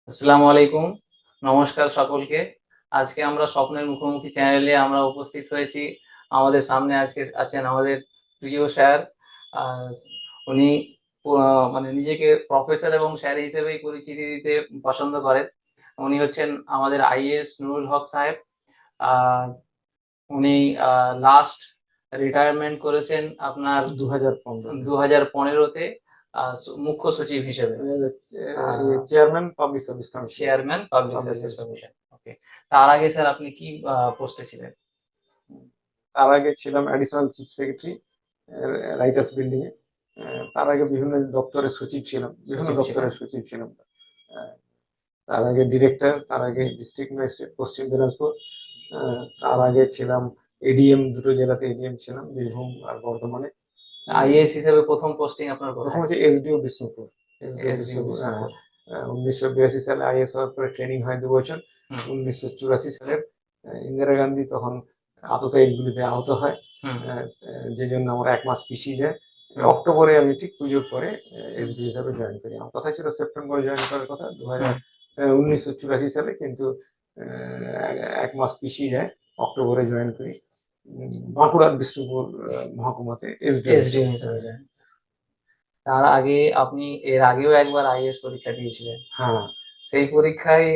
আসসালামু আলাইকুম। নমস্কার সকলকে। আজকে আমরা স্বপ্নের মুখোমুখি চ্যানেলে আমরা উপস্থিত হয়েছি। আমাদের সামনে আজকে আছেন আমাদের প্রিয় স্যার। আ উনি প মানে নিজেকে প্রফেসর এবং স্যার হিসেবেই পরিচিতি দিতে পছন্দ করেন। উনি হচ্ছেন আমাদের আইএএস নুরুল হক সাহেব। আ উনি আ লাস্ট রিটায়ারমেন্ট করেছেন আপনার 2015 তে ২০১৫ তে মুখ্য সচিব হিসেবে। Uh chairman public service commission. Chairman public public service service commission. Okay. তার আগে স্যার আপনি কি পোস্টে ছিলেন? তার আগে ছিলাম additional chief secretary Writers Building এ। তার আগে বিভিন্ন দপ্তরের সচিব ছিলাম, বিভিন্ন সচিব ছিলেন। দপ্তরের সচিব ছিলাম। তার আগে ডিরেক্টর, তার আগে ডিস্ট্রিক্ট ম্যাজিস্ট্রেট পশ্চিম দিনাজপুর। তার আগে ছিলাম এডিএম, দুটো জেলাতে এডিএম ছিলাম, বীরভূম আর বর্ধমানে। আইএএস হিসেবে ১ম পোস্টিং আপনার প্রথম কোথায়? হচ্ছে SDO Bishnupur. SDO SDO Bishnupur, Bishnupur. 1982 সালে আইএস হওয়ার পরে ট্রেনিং হয় 2 বছর। হুম, 1984 সালের ইন্দিরা গান্ধী তখন আততায়ীগুলিতে আহত হয়, হুম, যে জন্য আমার 1 মাস পিছিয়ে যায়। হুম, অক্টোবরে আমি ঠিক পুজোর পরে হুম, এসডি হিসাবে জয়েন করি। আমার কথা ছিল সেপ্টেম্বরে জয়েন করার কথা, হুম। 1984 সালে, কিন্তু 1 মাস পিছিয়ে যায়। অক্টোবরে জয়েন করি বাঁকুড়ার বিষ্ণুপুর মহকুমাতে এসডিও এসডিও হিসেবে। হিসেবে জয়েন। তার আগে আপনি এর আগেও একবার আইএএস পরীক্ষা দিয়েছিলেন। হ্যাঁ, সেই পরীক্ষায়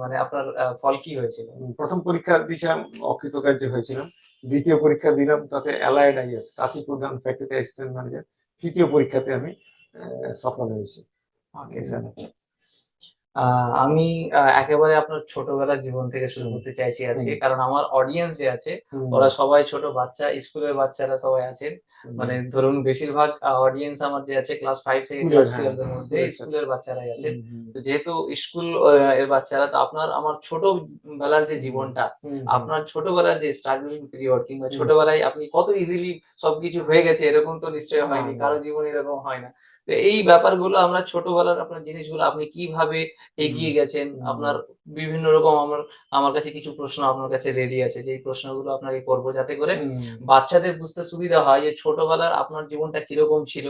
মানে আপনার ফল কি হয়েছিল? প্রথম পরীক্ষা দিয়েছিলাম, অকৃতকার্য হয়েছিলাম। দ্বিতীয় পরীক্ষা দিলাম, তাতে অ্যালায়েড আইএস কাশীপুর গান ফ্যাক্টরিতে অ্যাসিস্ট্যান্ট ম্যানেজার। তৃতীয় পরীক্ষাতে আমি সফল হয়েছি। Okay sir. আমি একেবারে আপনার ছোটবেলার জীবন থেকে শুরু হুম, করতে চাইছি হুম, আজকে। কারণ আমার অডিয়েন্স যে আছে, হুম, ওরা সবাই ছোট বাচ্চা, স্কুলের বাচ্চারা সবাই আছেন। হুম। মানে ধরুন বেশিরভাগ অডিয়েন্স আমার যে আছে ক্লাস 5 থেকে স্কুলের, ক্লাস হ্যাঁ, 12 এর মধ্যে স্কুলের ছাত্র। স্কুলের বাচ্চারাই আছেন। হুম, হুম, তো যেহেতু স্কুল এর বাচ্চারা, তো আপনার আমার ছোটবেলার যে হুম, জীবনটা, হুম, হুম, আপনার ছোটবেলার যে স্ট্রাগলিং পিরিয়ড কিংবা হুম। ছোটবেলায় আপনি কত ইজিলি সবকিছু হয়ে গেছে এরকম তো নিশ্চয়ই না, হয়নি। না। কারো জীবনে এরকম হয় না। তো এই ব্যাপারগুলো আমরা ছোটবেলার আপনার জিনিসগুলো আপনি কিভাবে হুম, এগিয়ে গেছেন। হুম, আপনার বিভিন্ন রকম আমার আমার কাছে কিছু প্রশ্ন আপনার কাছে রেডি আছে। যেই প্রশ্নগুলো আপনাকে করব যাতে করে হুম, বাচ্চাদের বুঝতে সুবিধা হয় যে ছোটবেলার আপনার জীবনটা কিরকম ছিল।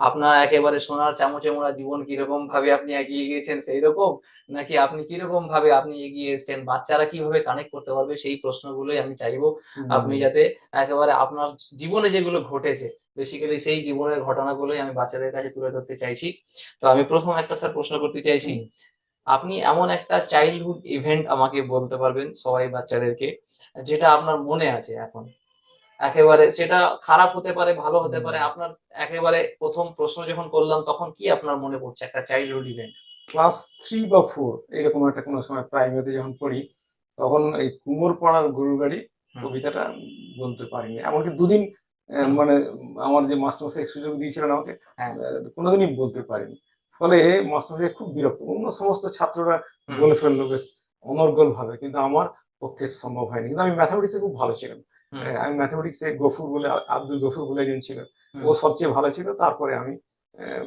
আপনার একেবারে সোনার চামচে মোড়া জীবন কিরকম ভাবে আপনি এগিয়ে গিয়েছেন সেইরকম? নাকি আপনি কিরকম ভাবে আপনি এগিয়ে এসছেন? বাচ্চারা কিভাবে কানেক্ট করতে পারবে সেই প্রশ্নগুলোই আমি চাইবো। আপনি হুম, যাতে একেবারে আপনার জীবনে যেগুলো ঘটেছে, বেসিক্যালি সেই জীবনের ঘটনাগুলোই আমি বাচ্চাদের কাছে তুলে ধরতে চাইছি। তো আমি ১ম একটা স্যার প্রশ্ন করতে চাইছি। হুম, আপনি এমন একটা চাইল্ডহুড ইভেন্ট আমাকে বলতে পারবেন সবাই বাচ্চাদেরকে, যেটা আপনার মনে আছে এখন? একেবারে সেটা খারাপ হতে পারে, ভালো হতে হুম। পারে। আপনার একেবারে ১ম প্রশ্ন যখন করলাম তখন কি আপনার মনে পড়ছে একটা চাইল্ডহুড ইভেন্ট? ক্লাস 3 বা 4 এরকম একটা কোনো সময় প্রাইমারিতে যখন পড়ি, তখন এই কুমোরপাড়ার গরুর গাড়ি হুম, কবিতাটা বলতে পারিনি। এমনকি দুদিন হুম, মানে আমার যে মাস্টারমশাই সুযোগ দিয়েছিলেন আমাকে, হ্যাঁ, কোনোদিনই বলতে পারিনি। ফলে মাস্টারমশাই খুব বিরক্ত। অন্য সমস্ত ছাত্ররা হুম, বলে ফেললো বেশ অনর্গলভাবে। কিন্তু আমার পক্ষে সম্ভব হয়নি। কিন্তু আমি ম্যাথমেটিক্সে খুব ভালো ছিলাম। হুম, আমি ম্যাথমেটিক্সে গফুর বলে, আব্দুল গফুর বলে একজন ছিলেন। ও হুম, সবচেয়ে ভালো ছিল। তারপরে আমি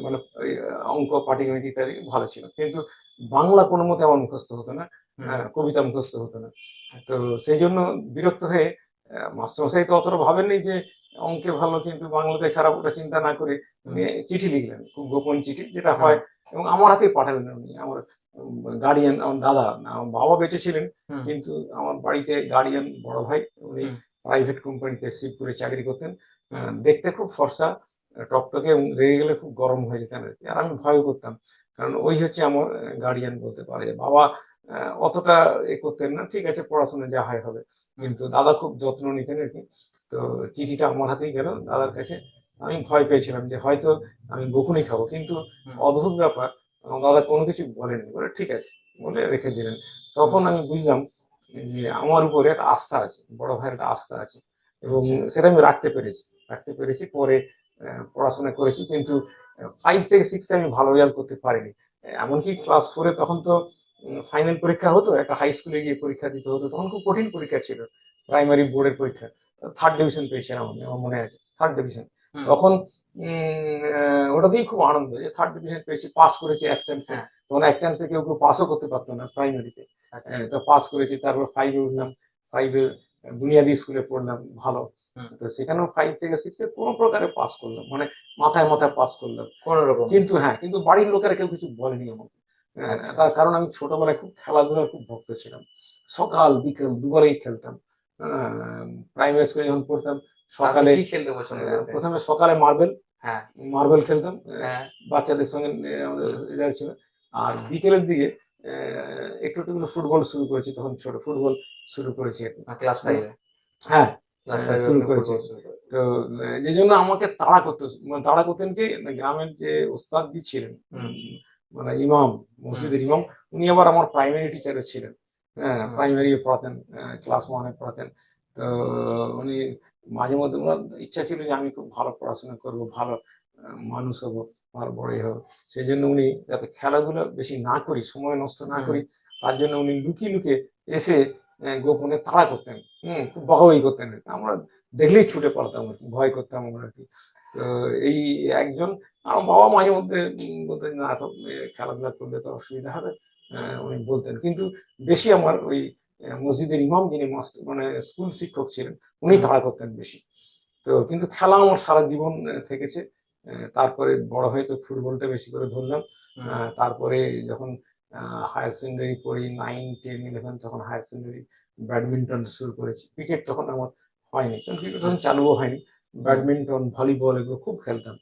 মানে ওই অঙ্ক, পাটিগণিত ইত্যাদি ভালো ছিল। কিন্তু বাংলা কোনোমতে আমার মুখস্থ হতো না। হুম, কবিতা মুখস্থ হতো না। তো আচ্ছা, সেইজন্য বিরক্ত হয়ে মাস্টারমশাই তো অতটা ভাবেননি যে অঙ্কে ভালো কিন্তু বাংলাতে খারাপ, ওটা চিন্তা না করে হুম, উনি চিঠি লিখলেন। খুব গোপন চিঠি যেটা হুম, হয়, এবং আমার হাতেই পাঠালেন উনি। আমার গার্ডিয়ান, আমার দাদা, আমার বাবা বেঁচে ছিলেন, হুম, কিন্তু আমার বাড়িতে গার্ডিয়ান বড় ভাই, উনি হুম, প্রাইভেট কোম্পানিতে শিবপুরে চাকরি করতেন। হুম, দেখতে খুব ফর্সা, টকটকে, এবং রেগে গেলে খুব গরম হয়ে যেতেন আরকি। আর আমি ভয়ও করতাম। কারণ ওই হচ্ছে আমার গার্ডিয়ান বলতে পারে। বাবা অতটা করতেন না। ঠিক আছে, পড়াশোনা যা হয় হবে। হুম, কিন্তু দাদা খুব যত্ন নিতেন আরকি। তো চিঠিটা আমার হাতেই গেল দাদার কাছে। আমি ভয় পেয়েছিলাম যে হয়তো আমি বকুনি খাবো। কিন্তু হুম, অদ্ভুত ব্যাপার, আমার দাদা কোনো কিছু বলেননি। বলে, "ঠিক আছে" বলে রেখে দিলেন। হুম, তখন আমি বুঝলাম যে আমার উপরে একটা আস্থা আছে। বড় ভাইয়ের একটা আস্থা আছে। এবং আচ্ছা, সেটা আমি রাখতে পেরেছি। রাখতে পেরেছি। পরে পড়াশোনা করেছি। কিন্তু 5 থেকে 6 এ আমি ভালো রেজাল্ট করতে পারিনি। এমনকি ক্লাস 4 এ তখন তো ফাইনাল পরীক্ষা হতো। একটা হাই স্কুলে গিয়ে পরীক্ষা দিতে হতো। তখন খুব কঠিন পরীক্ষা ছিল। প্রাইমারি বোর্ডের পরীক্ষা। 3rd ডিভিশন পেয়েছিলাম আমি। আমার মনে আছে। 3rd division. হুম, তখন ওটাতেই খুব আনন্দ যে 3rd ডিভিশন পেয়েছি, পাস করেছি এক চান্সে। হ্যাঁ, তখন এক চান্সে কেউ পাসও করতে পারত না প্রাইমারিতে। আচ্ছা, তো পাস করেছি। তারপর 5 এ উঠলাম। 5 এ বুনিয়াদি স্কুলে পড়লাম ভালো। হুম, তো সেখানেও 5 থেকে 6 এ কোন প্রকারে পাস করলাম। মানে মাথায় পাস করলাম। কোনরকমে। কিন্তু হ্যাঁ, কিন্তু বাড়ির লোকেরা কেউ কিছু বলেনি আমাকে। আচ্ছা। তার কারণ আমি ছোটবেলায় খুব খেলাধুলার খুব ভক্ত ছিলাম। সকাল বিকেল দুবারই খেলতাম। প্রাইমারি স্কুলে যখন পড়তাম আপনি সকালে কি খেলতে পছন্দ করতেন? প্রথমে সকালে মার্বেল হ্যাঁ, মার্বেল খেলতাম হ্যাঁ, বাচ্চাদের সঙ্গে আমাদের হুম, যারা ছিল। আর বিকেলের দিকে একটু একটু করে ফুটবল শুরু করেছি, তখন ছোট ফুটবল শুরু করেছি আর কি। ক্লাস 5 এ। হ্যাঁ, ক্লাস 5 এ শুরু আপনি করেছি। ফুটবল শুরু করেছেন। তো যে জন্য আমাকে তাড়া করতো, মানে তাড়া করতেন কি, না, গ্রামের যে ওস্তাদজি ছিলেন, হুম, মানে ইমাম, হুম, মসজিদের ইমাম, উনি আবার আমার প্রাইমারি টিচারও ছিলেন। হ্যাঁ, আচ্ছা, প্রাইমারি পড়াতেন, ক্লাস 1 এ পড়াতেন। তো উনি মাঝে মধ্যে ওনার ইচ্ছা ছিল যে আমি খুব ভালো পড়াশোনা করব, ভালো মানুষ হব, ভালো বড়ই হব। সেই জন্য উনি যাতে খেলাধুলা বেশি না করি, সময় নষ্ট না হুম, করি, তার জন্য উনি লুকিয়ে লুকিয়ে এসে গোপনে তাড়া করতেন। খুব বকাবকি করতেন। আমরা দেখলেই ছুটে পালাতাম আর কি, ভয় করতাম আমরা আর কি। তো এই একজন, আমার বাবা মাঝে মধ্যে বলতেন, না তো খেলাধুলা করলে তো অসুবিধা হবে, হুম, উনি বলতেন। কিন্তু বেশি আমার ওই মসজিদের ইমাম, যিনি মাস্টার মানে স্কুল শিক্ষক ছিলেন, উনি হুম, তাড়া করতেন বেশি। তো কিন্তু খেলা আমার সারা জীবন থেকেছে। তারপরে বড় হয়ে তো ফুটবলটা বেশি করে ধরলাম। হুম, তারপরে যখন হায়ার সেকেন্ডারি পড়ি 9, 10, 11, তখন হায়ার সেকেন্ডারি ব্যাডমিন্টন শুরু করেছি। ক্রিকেট তখন আমার হয়নি। কারণ ক্রিকেট তখন আচ্ছা, চালুও হয়নি। হুম, ব্যাডমিন্টন, ভলিবল এগুলো খুব খেলতাম।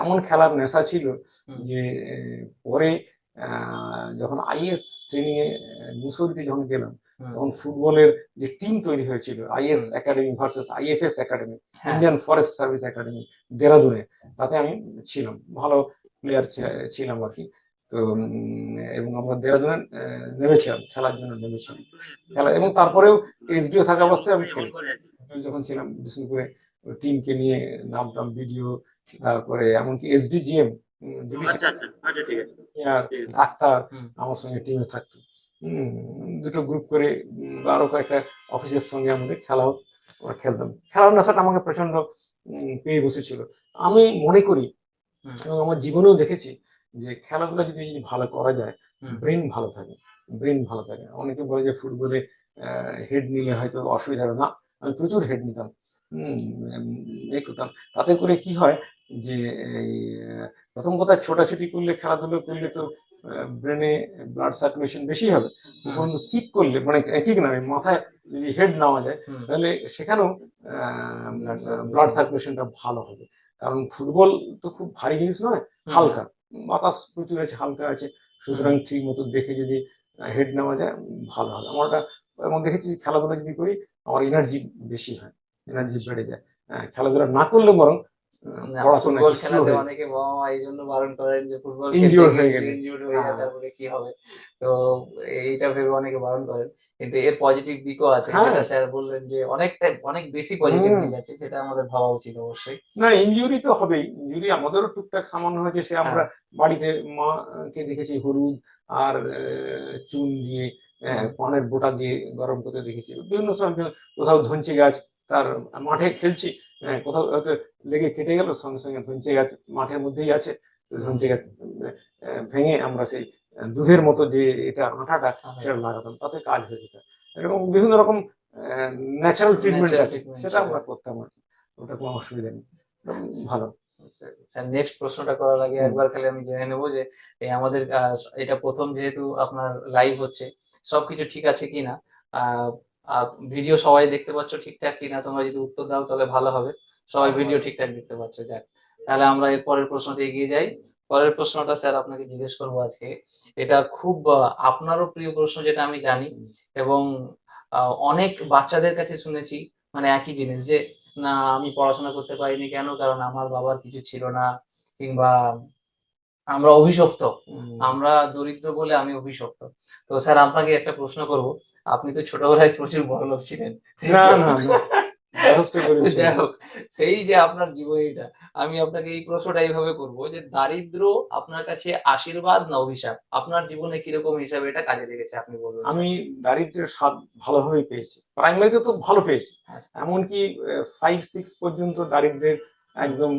এমন খেলার নেশা ছিল হুম, যে পরে যখন আইএএস ট্রেনিং এ মুসৌরিতে যখন গেলাম, হুম, তখন ফুটবলের যে টিম তৈরি হয়েছিল, is hmm, academy versus IFS academy, হ্যাঁ, ইন্ডিয়ান ফরেস্ট সার্ভিস একাডেমি, দেরাদুনে, তাতে আমি ছিলাম, ভালো প্লেয়ার ছিলাম আর কি। তো এবং আমরা দেরাদুনে নেমেছিলাম, খেলার জন্য নেমেছিলাম খেলা, এবং তারপরেও এসডিও থাকা অবস্থায় আমি খেলেছি। যখন ছিলাম বিষ্ণুপুরে টিমকে নিয়ে নামতাম, ভিডিও, তারপরে এমনকি এসডিজিএম, ডাক্তার হুম, আমার সঙ্গে টিমে থাকতো। দুটো গ্রুপ করে আরো কয়েকটা অফিসের সঙ্গে আমাদের খেলাও আমরা খেলতাম। খেলার নেশাটা আমাকে প্রচন্ড পেয়ে বসেছিল। আমি মনে করি, হুম, এবং আমার জীবনেও দেখেছি, যে খেলাধুলা যদি ভালো করা যায়, হুম, ব্রেন ভালো থাকে। ব্রেন ভালো থাকে। অনেকে বলে যে ফুটবলে হেড নিলে হয়তো অসুবিধা হবে না। আমি প্রচুর হেড নিতাম। হুম, করতাম। তাতে করে কি হয় যে এই প্রথম কথা, ছোটাছুটি করলে, খেলাধুলো করলে তো ব্রেনে ব্লাড সার্কুলেশন বেশি হবে। হুম, উপরন্তু কিক করলে, মানে কিক না, মাথায় যদি হেড নেওয়া যায়, হুম, তাহলে সেখানেও ব্লাড ব্লাড সার্কুলেশন, সার্কুলেশনটা ভালো হবে। কারণ ফুটবল তো খুব ভারী জিনিস নয়, হুম, হালকা। বাতাস প্রচুর আছে, হালকা আছে। হুম, সুতরাং ঠিক মতো দেখে যদি হেড নেওয়া যায়, ভালো হবে। আমার ওটা, এবং দেখেছি যে খেলাধুলা যদি করি, আমার এনার্জি বেশি হয়, এনার্জি বেড়ে যায়। খেলাধুলা না করলে বরং না, পড়াশোনা ফুটবল একটু স্লো খেলাতে হয়ে যায়, অনেকে বাবা মা এই জন্য বারণ করেন যে ফুটবল খেলতে ইনজিওর গিয়ে হয়ে যদি গেলে। ইনজিউর্ড হয়ে যায় হ্যাঁ, তারপরে কি হবে। তো এইটা ভেবে অনেকে বারণ করেন, কিন্তু এর পজিটিভ দিকও আছে, হ্যাঁ, যেটা স্যার বললেন যে অনেকটা অনেক বেশি পজিটিভ হুম। দিক আছে, সেটা আমাদের ভাবা উচিত অবশ্যই। না, ইনজুরি তো হবেই। ইনজুরি আমাদেরও টুকটাক সামান্য হয়েছে। সে আমরা হ্যাঁ, বাড়িতে মাকে দেখেছি হলুদ আর চুন দিয়ে, হুম, পানের বোঁটা দিয়ে গরম করতে দেখেছি। বিভিন্ন সময় কোথাও ধনচে গাছ, তার মাঠে খেলছি, কোথাও হয়তো লেগে কেটে গেল, সঙ্গে সঙ্গে ধনচে গাছ মাঠের মধ্যেই আছে। তো হুম, ধনচে গাছ ভেঙে আমরা সেই দুধের মতো যে এটা আঠাটা, সেটা আলাদা লাগাতাম, তাতে কাজ হয়ে যেত। এরকম বিভিন্ন রকম ন্যাচারাল ট্রিটমেন্ট ন্যাচারাল আছে, ট্রিটমেন্ট সেটা ছিল। আমরা করতাম আর কি। ওটা কোনো অসুবিধা নেই। ভালো। স্যার নেক্সট প্রশ্নটা করার আগে হুম, একবার খালি আমি জেনে নেবো যে এই আমাদের এটা প্রথম যেহেতু আপনার লাইভ হচ্ছে, সবকিছু ঠিক আছে কিনা, আহ ভিডিও সবাই দেখতে পাচ্ছ ঠিকঠাক কিনা, তোমরা যদি উত্তর দাও তাহলে ভালো হবে। সবাই ভালো, ভিডিও ভালো। ঠিকঠাক দেখতে পাচ্ছ, যাক। তাহলে আমরা এর পরের প্রশ্নতে এগিয়ে যাই। পরের প্রশ্নটা স্যার আপনাকে জিজ্ঞেস করবো আজকে। এটা খুব আপনারও প্রিয় প্রশ্ন, যেটা আমি জানি। হুম, এবং অনেক বাচ্চাদের কাছে শুনেছি মানে একই জিনিস, যে না আমি পড়াশোনা করতে পারিনি কেন, কারণ আমার বাবার কিছু ছিল না, কিংবা আমরা অভিশপ্ত, হুম। আমরা দরিদ্র বলে আমি অভিশপ্ত। তো স্যার আপনাকে একটা প্রশ্ন করব, আপনি তো ছোটবেলায় প্রচুর বড়লোক ছিলেন। না, তো না, না। যথেষ্ট তো করেছি যাই আমি। হোক, সেই যে আপনার জীবনীটা, আমি আপনাকে এই প্রশ্নটা এইভাবে করব যে দারিদ্র আপনার কাছে আশীর্বাদ না অভিশাপ? আপনার জীবনে কিরকম হিসাবে এটা কাজে লেগেছে আপনি বলবেন আমি স্যার। দারিদ্র্যের স্বাদ ভালোভাবেই পেয়েছি। প্রাইমারিতে তো ভালো পেয়েছি। হ্যাঁ স্যার। এমনকি 5-6 পর্যন্ত দারিদ্র্যের হুম, একদম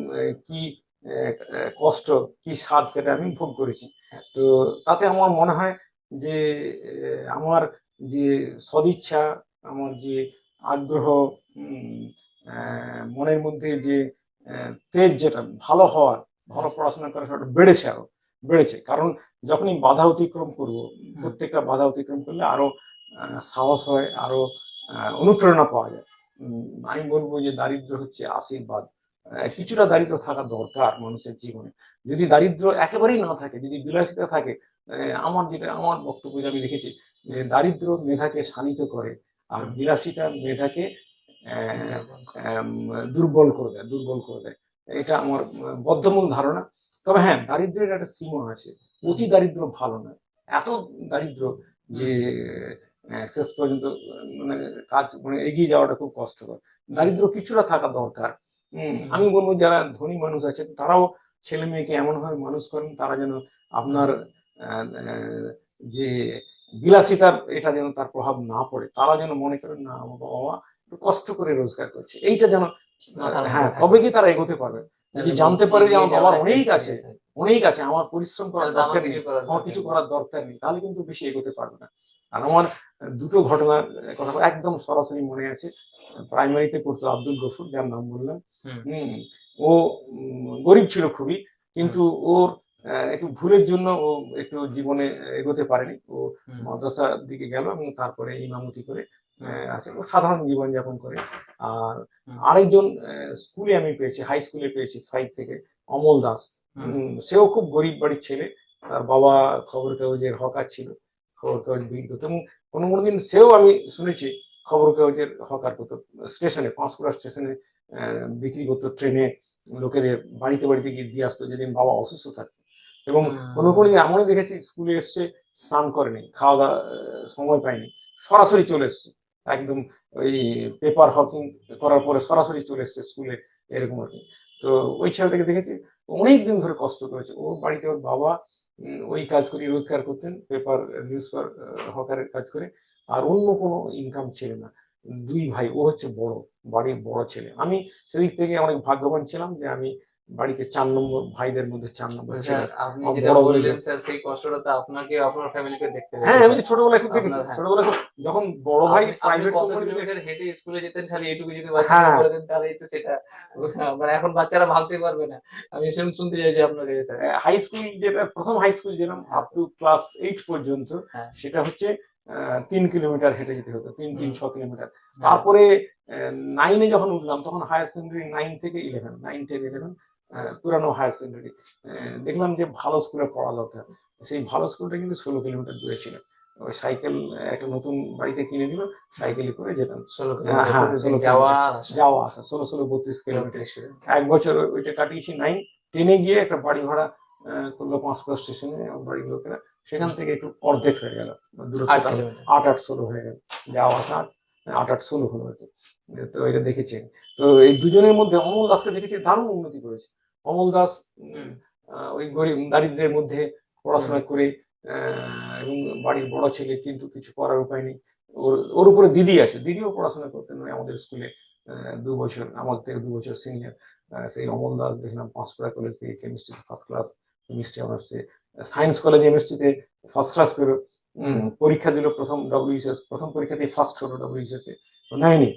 কি কষ্ট, কি স্বাদ, সেটা আমি ভোগ করেছি। হ্যাঁ স্যার। তো তাতে আমার মনে হয় যে আমার যে সদিচ্ছা, আমার যে আগ্রহ, উম মনের মধ্যে যে তেজ, যেটা ভালো হওয়ার, হ্যাঁ ভালো স্যার। পড়াশোনা করার, সেটা বেড়েছে আরো। বেড়েছে। কারণ যখনই বাধা অতিক্রম করব, প্রত্যেকটা বাধা অতিক্রম করলে আরো সাহস হয়, আরো অনুপ্রেরণা পাওয়া যায়। আমি বলবো যে দারিদ্র হচ্ছে আশীর্বাদ। কিছুটা দারিদ্র থাকা দরকার মানুষের জীবনে। যদি দারিদ্র একেবারেই না থাকে, যদি বিলাসিতা থাকে, আমার বক্তব্য যে আমি দেখেছি যে দারিদ্র মেধাকে শানিত করে, আর বিলাসিতা মেধাকে আহ, আম, দুর্বল করে দেয়। এটা আমার বদ্ধমূল ধারণা। তবে হ্যাঁ, দারিদ্র্যের একটা সীমা আছে। অতি দারিদ্র ভালো নয়, এত দারিদ্র যে শেষ পর্যন্ত মানে কাজ মানে এগিয়ে যাওয়াটা খুব কষ্টকর। দারিদ্র কিছুটা থাকা দরকার। আমি বলবো যারা ধনী মানুষ আছেন তারাও ছেলে মেয়েকে এমন ভাবে মানুষ করেন তারা যেন আপনার যে বিলাসিতার এটা যেন তার প্রভাব না পড়ে, তারা যেন মনে করেন না আমার বাবা মা একটু কষ্ট করে রোজগার করছে, এইটা যেন হ্যাঁ, তবে কি তারা এগোতে পারবে। যদি জানতে পারে যে আমার বাবার অনেক আছে, আমার পরিশ্রম করার দরকার নেই, আমার কিছু করার দরকার নেই, তাহলে কিন্তু বেশি এগোতে পারবে না। আর আমার দুটো ঘটনার কথা একদম সরাসরি মনে আছে। প্রাইমারিতে পড়তো আব্দুল গফুর, যার নাম বললাম। ও গরিব ছিল খুবই, কিন্তু ওর একটু ভুলের জন্য ও একটু জীবনে এগোতে পারেনি। ও মাদ্রাসার দিকে গেল এবং তারপরে ইমামতি করে আছে, ও সাধারণ জীবন যাপন করে। আর আরেকজন স্কুলে আমি পেয়েছি, হাই স্কুলে পেয়েছি 5 থেকে, অমল দাস। সেও খুব গরিব বাড়ির ছেলে, তার বাবা খবর কাগজের হকার ছিল, খবর কাগজ বিক্রি করতো। এবং কোনো কোনো দিন সেও আমি শুনেছি খবর কাগজের হকার করতো, স্টেশনে, পাঁশকুড়া স্টেশনে বিক্রি করতো, ট্রেনে লোকেদের বাড়িতে বাড়িতে গিয়ে দিয়ে আসতো যেদিন বাবা অসুস্থ থাকতো। এবং কোনো কোনো দিন এমনই দেখেছি স্কুলে এসছে, স্নান করেনি, খাওয়া দাওয়া সময় পায়নি, সরাসরি চলে এসছে, একদম ওই পেপার হকিং করার পরে সরাসরি চলে এসছে স্কুলে, এরকম আর কি। তো ওই ছেলেটাকে দেখেছি অনেক দিন ধরে কষ্ট করেছে। ওর বাড়িতে ওর বাবা ওই কাজ করে রোজগার করতেন, পেপার নিউজ পেপার হকারের কাজ করে, আর অন্য কোনো ইনকাম ছিল না। দুই ভাই, ও হচ্ছে বড়, বাড়ির বড় ছেলে। আমি সেদিক থেকে অনেক ভাগ্যবান ছিলাম যে আমি বাড়িতে 4 নম্বর, ভাইদের মধ্যে 4 নম্বর ছিলাম। আপনি যেটা বললেন স্যার, সেই কষ্টটা তো আপনাকে আপনার ফ্যামিলিকে দেখতে হয়েছে। হ্যাঁ, আমি ছোটবেলায় খুব দেখেছি, ছোটবেলায় যখন বড় ভাই প্রাইভেট কত কিলোমিটার হেঁটে স্কুলে যেতেন, খালি এটুকু যদি বাচ্চাকে বলে দেন তাহলে তো সেটা মানে এখন বাচ্চারা ভাবতে পারবে না। আমি শুনতে চাইছি আপনার কাছে স্যার। হাই স্কুল যেটা, প্রথম হাই স্কুল যেরকম আপ টু ক্লাস 8 পর্যন্ত, সেটা হচ্ছে 3 কিলোমিটার হেঁটে যেতে হতো, 3-6 কিলোমিটার। তারপরে 9-এ যখন উঠলাম তখন হায়ার সেকেন্ডারি, 9 থেকে 11 পুরানো হায়ার সেকেন্ডারি, দেখলাম যে ভালো স্কুলে পড়া দরকার। সেই ভালো স্কুলটা কিন্তু 16 কিলোমিটার দূরে ছিল। ওই সাইকেল একটা নতুন বাড়িতে কিনে দিল, সাইকেলে করে যেতাম। 16 যাওয়া আসা 16-32 কিলোমিটার। 1 বছর ওইটা কাটিয়েছি। 9-10-এ গিয়ে একটা বাড়ি ভাড়া করলো পাঁশকুড়া স্টেশনে, বাড়ির লোকেরা। সেখান থেকে একটু অর্ধেক হয়ে গেল দূরত্বটা, 8-8-16 হয়ে গেল, যাওয়া আসা 8-8-16 হলো হয়তো। তো এটা দেখেছি। তো এই দুজনের মধ্যে অমল দাসকে দেখেছি দারুণ উন্নতি করেছে। অমল দাস ওই গরিব দারিদ্রের মধ্যে পড়াশোনা করে, এবং বাড়ির বড় ছেলে, কিন্তু কিছু করার উপায় নেই। ওর উপরে দিদি আছে, দিদিও পড়াশোনা করতেন আমাদের স্কুলে, 2 বছর আমার থেকে 2 বছর সিনিয়র। সেই অমল দাস দেখলাম পাঁশকুড়া কলেজ থেকে কেমিস্ট্রি ফার্স্ট ক্লাস, কেমিস্ট্রি অনার্সে, সায়েন্স কলেজ কেমিস্ট্রিতে ফার্স্ট ক্লাস পেল। পরীক্ষা দিল, প্রথম ডব্লিউবিসিএস, প্রথম পরীক্ষাতেই ফার্স্ট হলো ডব্লিউবিসিএস এ, নেয়নি।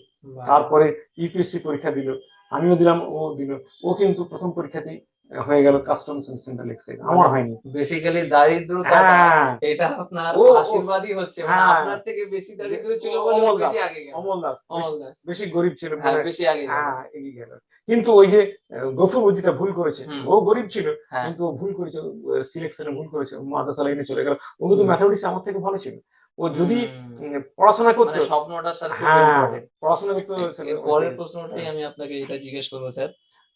তারপরে ইউপিএসসি পরীক্ষা দিল, আমিও দিলাম, ও দিল। ও কিন্তু প্রথম পরীক্ষাতেই হয়ে গেল কাস্টমস এন্ড সেন্ট্রাল এক্সাইজ, আমার হয়নি। বেসিক্যালি দারিদ্রতা এটা আপনার আশীর্বাদই হচ্ছে, মানে আপনার থেকে বেশি দারিদ্র ছিল বলে বেশি আগে গেল। অমল দাস বেশি গরিব ছিল, বেশি আগে এগিয়ে গেল। কিন্তু ওই যে গফুর যেটা ভুল করেছে, ও গরিব ছিল কিন্তু ও ভুল করেছে, সিলেকশনে ভুল করেছে, মাদ্রাসা লাইনে চলে গেল। ও কিন্তু ম্যাথমেটিক্স আমার থেকে ভালো ছিল। ও যদি পড়াশোনা করতো, স্বপ্নটা স্যার খুব ইম্পর্টেন্ট। পড়াশোনা করতো। পরের প্রশ্নটাই আমি আপনাকে এটা জিজ্ঞেস করবো স্যার,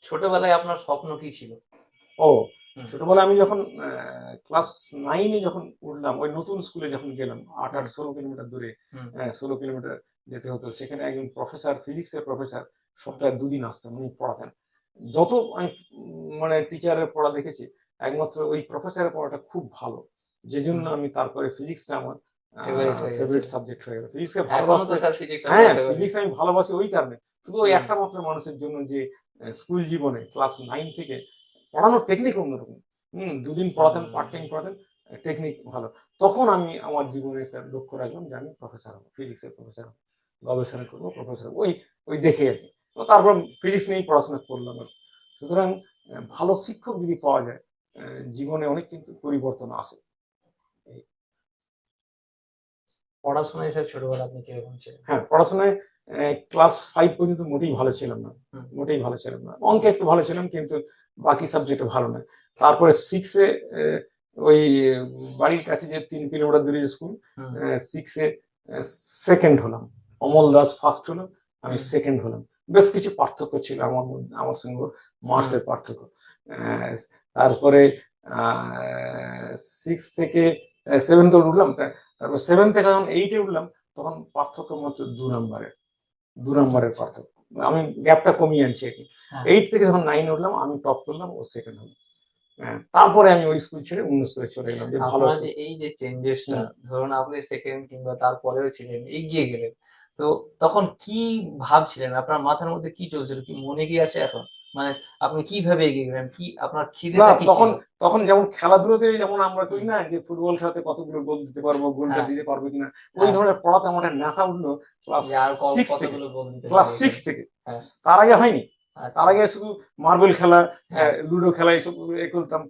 ছোটবেলায় আপনার স্বপ্ন কি ছিল? ছোটবেলায় আমি যখন ক্লাস 9-এ যখন উঠলাম, ওই নতুন স্কুলে যখন গেলাম, 8-16 কিলোমিটার দূরে, 16 কিলোমিটার যেতে হতো। সেখানে একজন প্রফেসর, ফিজিক্সের প্রফেসর, সপ্তাহে 2 দিন আসতেন, উনি পড়াতেন। যত আমি মানে টিচারের পড়া দেখেছি, একমাত্র ওই প্রফেসরের পড়াটা খুব ভালো, যে জন্য আমি তারপরে ফিজিক্সটা আমার ফেভারিট সাবজেক্ট হয়ে গেল। ফিজিক্সকে ভালোবাসি, ফিজিক্স আমি ভালোবাসি ওই কারণে, শুধু ওই একটা মাত্র মানুষের জন্য, যে স্কুল জীবনে ক্লাস 9 থেকে পড়ানোর টেকনিক অন্যরকম। 2 দিন পড়াতেন, পার্ট টাইম পড়াতেন, টেকনিক ভালো। তখন আমি আমার জীবনে একটা লক্ষ্য রাখলাম যে আমি প্রফেসর হবো, ফিজিক্সের প্রফেসর হবো, গবেষণা করবো, প্রফেসর হবো, ওই দেখে আর কি। তারপর ফিজিক্স নিয়েই পড়াশোনা করলাম। সুতরাং ভালো শিক্ষক যদি পাওয়া যায় জীবনে অনেক কিন্তু পরিবর্তন আসে। পড়াশোনায় স্যার ছোটবেলা আপনি কিরকম ছিলেন? হ্যাঁ, পড়াশোনায় ক্লাস 5 পর্যন্ত মোটেই ভালো ছিলাম না। হুম, মোটেই ভালো ছিলাম না। অঙ্কে একটু ভালো ছিলাম, কিন্তু বাকি সাবজেক্টে ভালো না। তারপরে 6 এ ওই বাড়ির কাছে যে 3 কিলোমিটার দূরে স্কুল, হুম, 6 এ সেকেন্ড হলাম। অমল দাস ফার্স্ট হলো, আমি হুম, সেকেন্ড হলাম। বেশ কিছু পার্থক্য ছিল আমার মধ্যে, আমার সঙ্গে ওর হুম, মার্কসের পার্থক্য। তারপরে 6 থেকে 7 তো উঠলাম, তারপর 7 থেকে যখন 8 এ উঠলাম, তখন পার্থক্য মাত্র 2 নম্বরের পার্থক্য। আমি গ্যাপটা কমিয়ে আনছি আর কি। হ্যাঁ। 8 থেকে যখন 9 উঠলাম, আমি টপ করলাম, ও সেকেন্ড হলো। তারপরে আমি ওই স্কুল ছেড়ে অন্য স্কুলে চলে এলাম, যে ভালো আপনার যে স্কুল। এই যে চেঞ্জেসটা, হুম। ধরুন আপনি সেকেন্ড কিংবা তারপরেও ছিলেন, এগিয়ে গেলেন, তো তখন কি ভাবছিলেন? আপনার মাথার মধ্যে কি চলছিল? কি মনে কি আছে এখন? মানে আপনি কিভাবে এগিয়ে গেলেন? কি আপনার না, খিদেটা কি তখন ছিল? তখন যেমন খেলাধুলাতে যেমন আমরা করি হুম, না, যে ফুটবল খেলাতে কতগুলো গোল দিতে পারবো, গোলটা হ্যাঁ, দিতে পারবো কিনা, ওই হ্যাঁ, ধরনের পড়াতে আমার একটা নেশা উঠলো ক্লাস যে আর 6 থেকে। কতগুলো গোল দিতে ক্লাস পারবো 6 এখানে। থেকে। হ্যাঁ, তার আগে হয়নি। তার আচ্ছা, আগে শুধু মার্বেল খেলা, হ্যাঁ, লুডো খেলা এসব করতাম।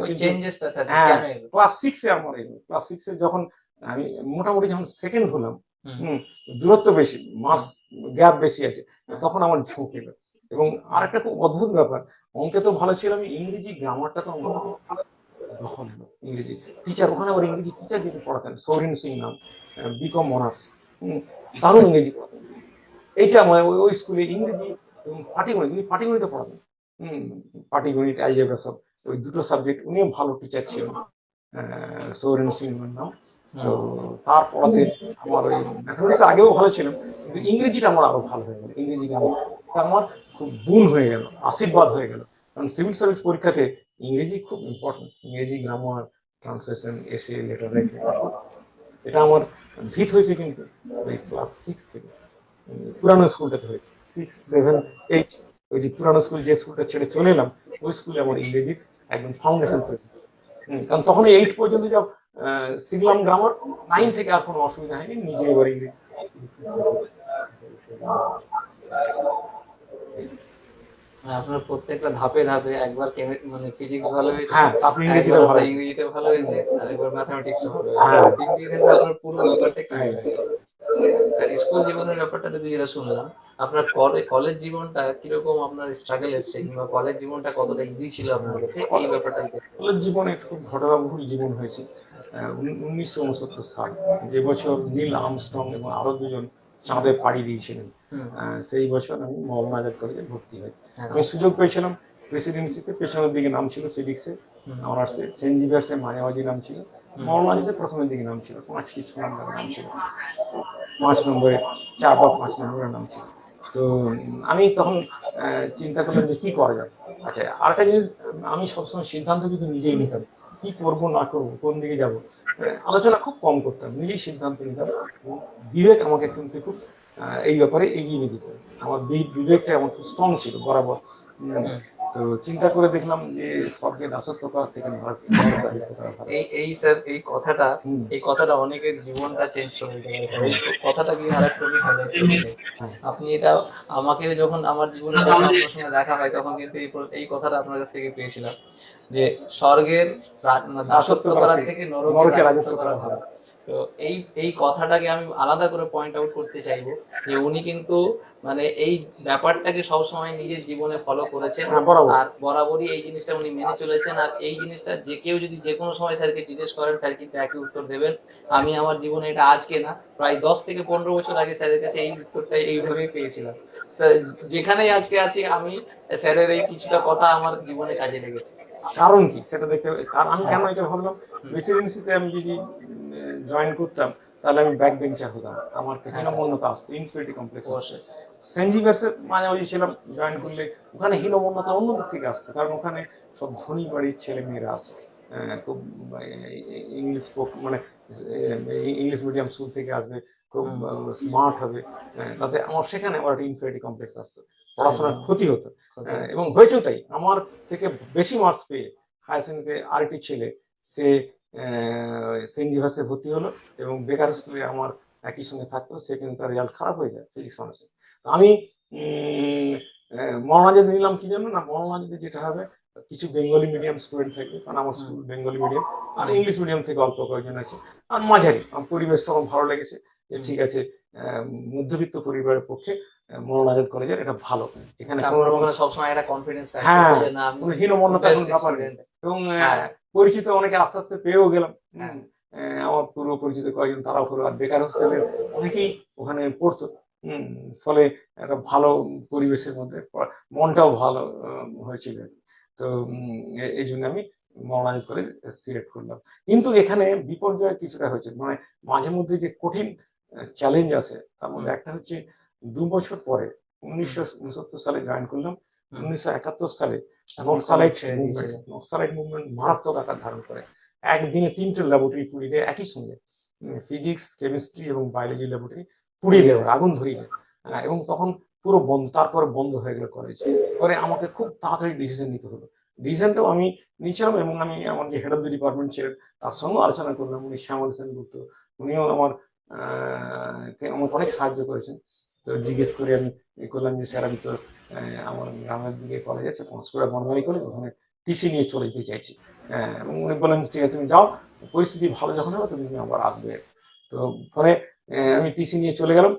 ওই কিন্তু চেঞ্জেসটা স্যার হ্যাঁ, কেন এলো? ক্লাস 6 এ আমার এলো। ক্লাস 6 এ যখন আমি মোটামুটি যখন সেকেন্ড হলাম, হুম, হুম, দূরত্ব বেশি, হুম, মার্কস গ্যাপ বেশি আছে, হ্যাঁ, তখন আমার ঝোঁক এলো। এবং হুম, আরেকটা খুব অদ্ভুত ব্যাপার, অঙ্কে তো ভালো ছিলাম, ইংরেজি গ্রামারটা তো আমার খুব দখল হলো। ইংরেজি টিচার, ওখানে আবার ইংরেজি টিচার যিনি পড়াতেন, সৌরেন সিং নাম, বিকম অনার্স, দারুণ ইংরেজি পড়াতেন। এইটা আমার ওই স্কুলে ইংরেজি এবং পাটিগণিত, উনি পাটিগণিতে পড়াতেন। হুম, পাটিগণিত, অ্যালজেব্রা সব, ওই দুটো সাবজেক্ট উনিও ভালো টিচার ছিলেন। সৌরেন সিং ওনার নাম। তো হুম, তার পড়াতে আমার ওই ম্যাথমেটিক্স আগেও ভালো ছিলাম, কিন্তু ইংরেজিটা আমার আরো ভালো হয়ে গেল। ইংরেজি গ্রামার আমার খুব গুণ হয়ে গেল, আশীর্বাদ হয়ে গেল। কারণ সিভিল সার্ভিস পরীক্ষাতে ইংরেজি খুব ইম্পর্টেন্ট। ইংরেজি গ্রামার, ট্রান্সলেশন, এসে, লেটার রাইটিং, এটা আমার ভিত হয়েছে কিন্তু ওই ক্লাস 6 থেকে। পুরানো স্কুলটাতে হয়েছে 6, 7, 8। ওই যে পুরানো স্কুল, যে স্কুলটা ছেড়ে চলে এলাম, ওই স্কুলে আমার ইংরেজির একদম ফাউন্ডেশন তৈরি। কারণ তখন 8 পর্যন্ত যা শিখলাম গ্রামার, 9 থেকে আর কোনো অসুবিধা হয়নি, নিজে এবার ইংরেজি। মানে আপনার প্রত্যেকটা ধাপে ধাপে একবার মানে ফিজিক্স ভালো হয়েছে, হ্যাঁ, তারপর একবার ইংরেজিটা ভালো আপনার হয়েছে। ইংরেজিতে ভালো হয়েছে, আর একবার ম্যাথমেটিক্স ভালো হয়েছে, হ্যাঁ, মানে তিনটি ধাপে আপনার পুরো ব্যাপারটা হ্যাঁ। ক্লিয়ার হয়ে গেছে। স্যার, স্কুল জীবনের ব্যাপারটা যদি যেটা শুনলাম, আপনার কলেজ জীবনটা কিরকম আপনার স্ট্রাগল এসছে, কিংবা কলেজ জীবনটা কতটা ইজি ছিল আপনার কাছে, এই ব্যাপারটা যদি একটু কলেজ জীবনে খুব ঘটনাবহুল জীবন হয়েছে। 1969 সাল, যে বছর নীল আর্মস্ট্রং এবং আরো দুজন চাঁদে পাড়ি দিয়েছিলেন, হুম, সেই বছর আমি মৌলানা আজাদ কলেজে ভর্তি হই। হ্যাঁ আমি স্যার, সুযোগ পেয়েছিলাম প্রেসিডেন্সিতে, পেছনের দিকে নাম ছিল ফিজিক্সে, হুম, অনার্সে সেন্ট জেভিয়ার্সে মায়াবাজি নাম ছিল, হুম, মৌলানা আজাদের প্রথমের দিকে নাম ছিল, 5 কি 6 নম্বরের নাম ছিল, 5 নম্বরে, 4 বা 5 নম্বরের নাম ছিল। তো আমি তখন চিন্তা করলাম যে কি করা যায়। আচ্ছা, আরেকটা জিনিস, আমি সবসময় সিদ্ধান্ত কিন্তু নিজেই নিতাম, কি করব না করব, কোন দিকে যাব, আলোচনা খুব কম করতাম, নিজেই সিদ্ধান্ত নিতাম। এবং বিবেক আমাকে কিন্তু খুব এই ব্যাপারে এগিয়ে নিয়ে দিত। আমার বিবেকটা আমার খুব স্ট্রং ছিল বরাবর। উম, হুম। তো চিন্তা করে দেখলাম যে স্বর্গে দাসত্ব করার থেকে নরকে রাজত্ব করা ভালো। এই স্যার, এই কথাটা, হুম, এই কথাটা অনেকের জীবনটা চেঞ্জ করে দিতে পারে স্যার। এই কথাটা কি আরেকটু আমি হাইলাইট করতে চাইছি। হ্যাঁ, আপনি এটা, আমাকে যখন আমার জীবনে প্রথম আপনার সঙ্গে দেখা হয়, তখন কিন্তু এই কথাটা আপনার কাছ থেকে পেয়েছিলাম, যে স্বর্গের দাসত্ব দাসত্ব করার করার থেকে থেকে নরকে নরকে রাজত্ব রাজত্ব করা করা ভালো। ভালো। তো এই এই কথাটাকে আমি আলাদা করে পয়েন্ট আউট করতে চাইবো, যে উনি কিন্তু মানে এই ব্যাপারটাকে সবসময় নিজের জীবনে ফলো করেছেন, হ্যাঁ, বরাবর। আর বরাবরই এই জিনিসটা উনি মেনে চলেছেন। আর এই জিনিসটা যে কেউ যদি যে কোনো সময় স্যারকে জিজ্ঞেস করেন, স্যার কিন্তু একই উত্তর দেবেন। আমি আমার জীবনে এটা আজকে না, প্রায় 10 থেকে 15 বছর আগে স্যারের কাছে এই উত্তরটা এইভাবেই পেয়েছিলাম। তো যেখানেই আজকে আছি আমি, স্যারের এই কিছুটা কথা আমার জীবনে কাজে লেগেছে। কারণ কি সেটা দেখতে হবে। কারণ আমি হ্যাঁ কেন স্যার। এটা ভাবলাম, হুম, প্রেসিডেন্সিতে আমি যদি জয়েন করতাম, তাহলে আমি ব্যাক বেঞ্চার হতাম, আমার হ্যাঁ স্যার, হীনমন্যতা আসতো, ইনফিরিটি কমপ্লেক্স আসতো। অবশ্যই। সেন্ট জেভিয়ার্সের মাঝামাঝি ছিলাম, জয়েন হুম, করলে ওখানে হীনমন্যতা অন্য দিক থেকে আসতো, কারণ ওখানে সব ধনী বাড়ির ছেলে মেয়েরা আসে, খুব ইংলিশ মানে ইংলিশ মিডিয়াম স্কুল থেকে আসবে, খুব হুম, স্মার্ট হবে। তাতে আমার সেখানে আবার একটা ইনফিরিটি কমপ্লেক্স আসতো, পড়াশোনার একদম ক্ষতি হতো। ক্ষতি হতো। এবং হয়েছেও তাই, আমার থেকে বেশি মার্কস পেয়ে হায়ার সেকেন্ডারিতে আরেকটি ছেলে, সে সেন্ট জেভিয়ার্সে ভর্তি হলো, এবং বেকার স্কুলে আমার একই সঙ্গে থাকতো, সে কিন্তু তার রেজাল্ট খারাপ হয়ে যায় ফিজিক্স অনার্সে। আমি মৌলানা নিলাম কি জন্য না, মৌলানা যেটা হবে, কিছু বেঙ্গলি মিডিয়াম স্টুডেন্ট থাকবে, কারণ আমার স্কুল বেঙ্গলি মিডিয়াম, আর ইংলিশ মিডিয়াম থেকে অল্প কয়েকজন আছে। আর মাঝারি আমার পরিবেশটা আমার ভালো লেগেছে, যে ঠিক আছে আহ, মধ্যবিত্ত পরিবারের পক্ষে মোহন আজাদ কলেজের এটা ভালো। এখানে কোনো তারপর রকম, ওখানে সবসময় একটা কনফিডেন্স কাজ করতো হ্যাঁ, যে না আমি কোনো হীনমন্যতা কোনো বেস্ট ব্যাপার নেই। স্টুডেন্ট। এবং হ্যাঁ পরিচিত অনেকে আস্তে আস্তে পেয়েও গেলাম। হ্যাঁ আমার পূর্ব পরিচিত কয়েকজন তারাও হলো, আর বেকার হোস্টেলের অনেকেই ওখানে পড়তো। উম, ফলে একটা ভালো পরিবেশের মধ্যে মনটাও ভালো হয়েছিল আর কি। তো এই জন্য আমি মনোনয়ন করে সিলেক্ট করলাম। কিন্তু এখানে বিপর্যয় কিছুটা হয়েছে, মানে মাঝে মধ্যে যে কঠিন চ্যালেঞ্জ আছে, তার মধ্যে একটা হচ্ছে 2 বছর পরে 1969 সালে জয়েন করলাম। 1971 সালে নক্সালাইট ছেড়ে মুভমেন্ট, দিয়েছিলেন। মারাত্মক আকার ধারণ করে। একদিনে 3টে ল্যাবরেটরি পুড়িয়ে দেয় একই সঙ্গে, ফিজিক্স, কেমিস্ট্রি এবং বায়োলজি ল্যাবরেটরি পুড়িয়ে দেওয়া, আগুন ধরিয়ে দেয়। এবং তখন পুরো বন্ধ, তারপরে বন্ধ হয়ে গেল কলেজ। পরে আমাকে খুব তাড়াতাড়ি ডিসিশন নিতে হলো। ডিসিশনটাও আমি নিয়েছিলাম, এবং আমি আমার যে হেড অফ দ্য ডিপার্টমেন্ট ছিলেন তার সঙ্গে আলোচনা করলাম। উনি শ্যামল সেনগুপ্ত, উনিও আমাকে অনেক সাহায্য করেছেন। তো জিজ্ঞেস করে আমি করলাম যে স্যার, আমি তো আমার গ্রামের দিকে কলেজ আছে পাঁশকুড়া বনমালী কলেজ, ওখানে টিসি নিয়ে চলে যেতে চাইছি। এবং উনি বললেন ঠিক আছে তুমি যাও, পরিস্থিতি ভালো যখন হবে তুমি আবার আসবে। তো ফলে আমি টিসি নিয়ে চলে গেলাম।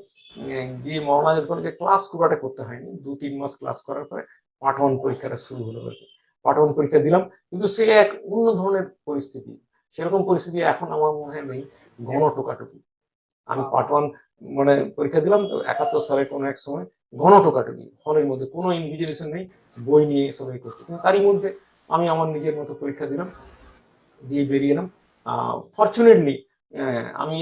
গিয়ে মহারাজার কলেজে ক্লাস খুব একটা করতে হয়নি, 2-3 মাস ক্লাস করার পরে পার্ট 1 পরীক্ষাটা শুরু হলো আর কি। পার্ট 1 পরীক্ষা দিলাম, কিন্তু সে এক অন্য ধরনের পরিস্থিতি। সেরকম পরিস্থিতি এখন আমার মনে হয় নেই। ঘন টোকাটুকি, আমি পার্ট 1 মানে পরীক্ষা দিলাম তো 71 সালে কোনো এক সময়, ঘন টোকাটুকি হলের মধ্যে, কোনো ইনভিজিলেশন নেই, বই নিয়ে সবাই করছে, কিন্তু তারই মধ্যে আমি আমার নিজের মতো পরীক্ষা দিলাম, দিয়ে বেরিয়ে এলাম। ফর্চুনেটলি আমি